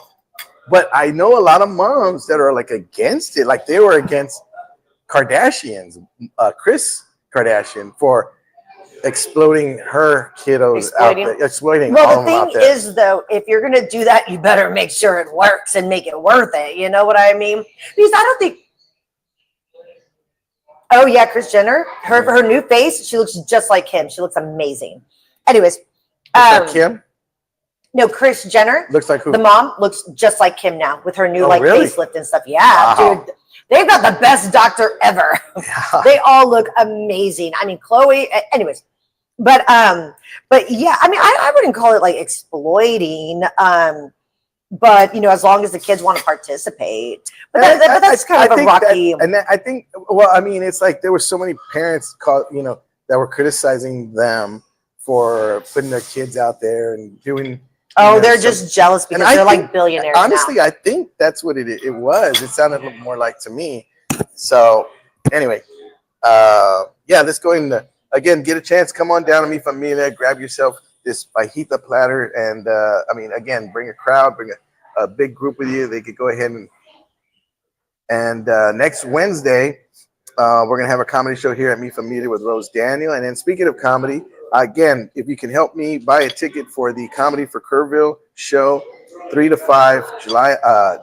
but I know a lot of moms that are like against it, like they were against Kardashians, Kris Kardashian, for exploding her kiddos out there, exploiting all Well, of them out the there. thing is, though, if you're going to do that, you better make sure it works and make it worth it. You know what I mean? Because I don't think. Oh, yeah, Kris Jenner. Her new face, she looks just like him. She looks amazing. Anyways. Is that Kim? No, Kris Jenner. Looks like who? The mom looks just like Kim now with her new really? facelift and stuff. Yeah, Wow. dude. They've got the best doctor ever. Yeah. They all look amazing. I mean, Chloe, anyways. But yeah, I mean, I wouldn't call it like exploiting. But as long as the kids want to participate. But that's kind of a rocky. I think, well, I mean, it's like there were so many parents that were criticizing them for putting their kids out there and doing. They're just jealous because they're like billionaires. Honestly, now. I think that's what it was. It sounded a little more like to me. So anyway, yeah, let's go in. Again, get a chance. Come on down to Mi Familia. Grab yourself this fajita platter, and I mean, again, bring a crowd, bring a big group with you. They could go ahead and next Wednesday, we're gonna have a comedy show here at Mi Familia with Rose Daniel. And then speaking of comedy. Again, if you can help me buy a ticket for the Comedy for Kerrville show, 3 to 5, July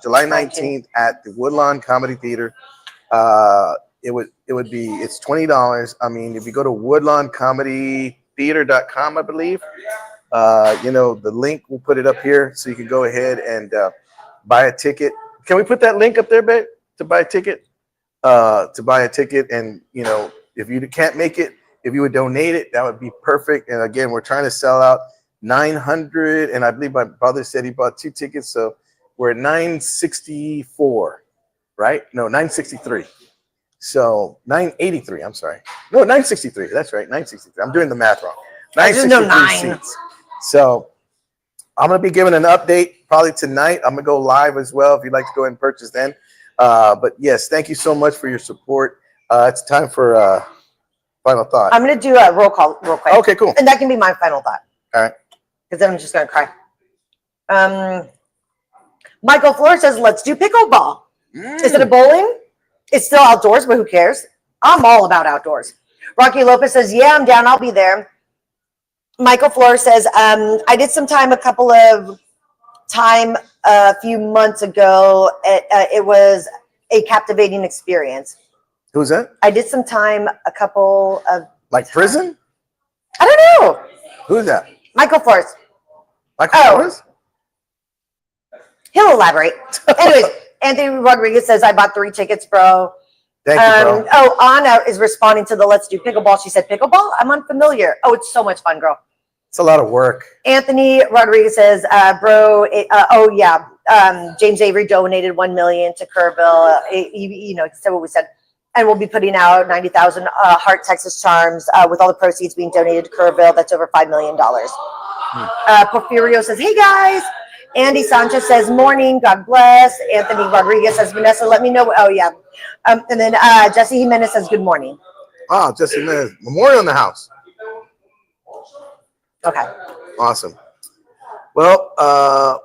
19th at the Woodlawn Comedy Theater. It's $20. I mean, if you go to woodlawncomedytheater.com, I believe, the link, we'll put it up here so you can go ahead and buy a ticket. Can we put that link up there, babe, to buy a ticket? And if you can't make it, if you would donate it, that would be perfect. And again, we're trying to sell out 900, and I believe my brother said he bought 2 tickets, so we're at 964, right? No, 963. So 983. I'm sorry. No, 963. That's right, 963. I'm doing the math wrong. 963 seats. So I'm gonna be giving an update probably tonight. I'm gonna go live as well if you'd like to go ahead and purchase then. But yes, thank you so much for your support. It's time for final thought. I'm going to do a roll call real quick. Okay, cool. And that can be my final thought. All right. Because then I'm just going to cry. Michael Flores says, let's do pickleball. Instead of bowling, it's still outdoors, but who cares? I'm all about outdoors. Rocky Lopez says, yeah, I'm down. I'll be there. Michael Flores says, I did some time a few months ago. It was a captivating experience. Who's that? I did some time a couple of prison? I don't know. Who's that? Michael Flores. Michael Flores? He'll elaborate. Anyways, Anthony Rodriguez says, I bought 3 tickets, bro. Thank you, bro. Anna is responding to the Let's Do Pickleball. She said, pickleball? I'm unfamiliar. Oh, it's so much fun, girl. It's a lot of work. Anthony Rodriguez says, James Avery donated $1 million to Kerrville. He said what we said. And we'll be putting out 90,000 Heart Texas Charms with all the proceeds being donated to Kerrville. That's over $5 million. Porfirio says, hey, guys. Andy Sanchez says, morning. God bless. Anthony Rodriguez says, Vanessa, let me know. Oh, yeah. And then Jesse Jimenez says, good morning. Ah, Jesse Jimenez. Memorial in the house. Okay. Awesome. Well,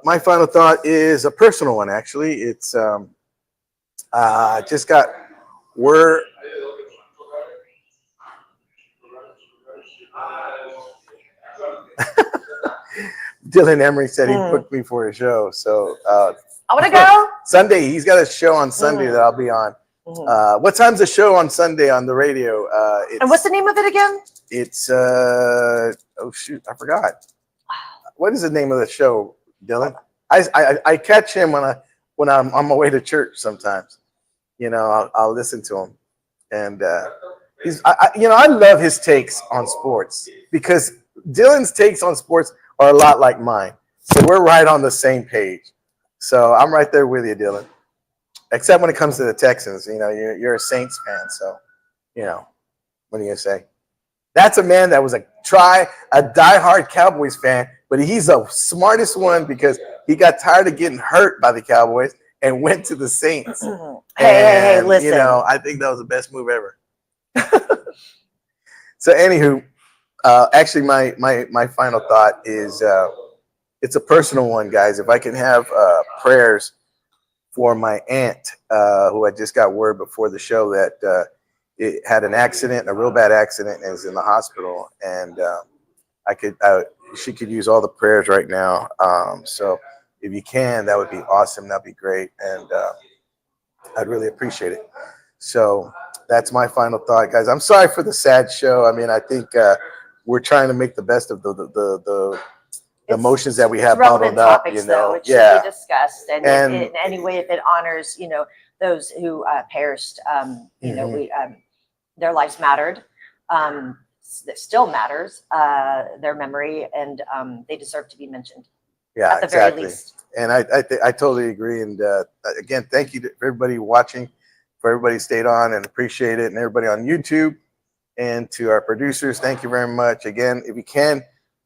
my final thought is a personal one, actually. It's just got word. Dylan Emery said he booked me for a show. So I want to go. Sunday. He's got a show on Sunday that I'll be on. What time's the show on Sunday on the radio? And what's the name of it again? It's oh shoot, I forgot. What is the name of the show, Dylan? I catch him when I'm on my way to church sometimes. I'll listen to him, and I love his takes on sports because Dylan's takes on sports are a lot like mine. So we're right on the same page. So I'm right there with you, Dylan. Except when it comes to the Texans, you're a Saints fan, so what are you gonna say? That's a man that was a diehard Cowboys fan, but he's the smartest one because he got tired of getting hurt by the Cowboys and went to the Saints. Hey, listen. You know, I think that was the best move ever. So, anywho, actually, my final thought is it's a personal one, guys. If I can have prayers for my aunt, who I just got word before the show that it had an accident, a real bad accident, and is in the hospital, and she could use all the prayers right now. So if you can, that would be awesome. That'd be great, and I'd really appreciate it. So that's my final thought, guys. I'm sorry for the sad show. I mean, I think we're trying to make the best of the emotions that we have bottled up. Topics, you know, though, it should be discussed, and in any way, if it honors, you know, those who perished, you know, their lives mattered. That still matters, their memory, and they deserve to be mentioned. Yeah, at the exactly. very least. And I totally agree. And again, thank you to everybody watching, for everybody stayed on and appreciate it, and everybody on YouTube, and to our producers, thank you very much. Again, if you can,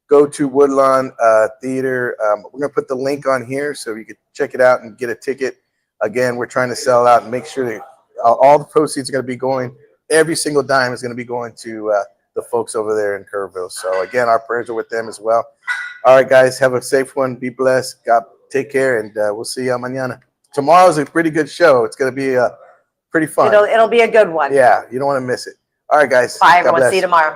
go to Woodlawn Theater. We're gonna put the link on here so you can check it out and get a ticket. Again, we're trying to sell out and make sure that all the proceeds are gonna be going. Every single dime is gonna be going to the folks over there in Kerrville. So again, our prayers are with them as well. All right, guys, have a safe one. Be blessed. God, take care, and we'll see you mañana. Tomorrow's a pretty good show. It's going to be pretty fun. It'll be a good one. Yeah, you don't want to miss it. All right, guys. Bye, everyone. See you tomorrow.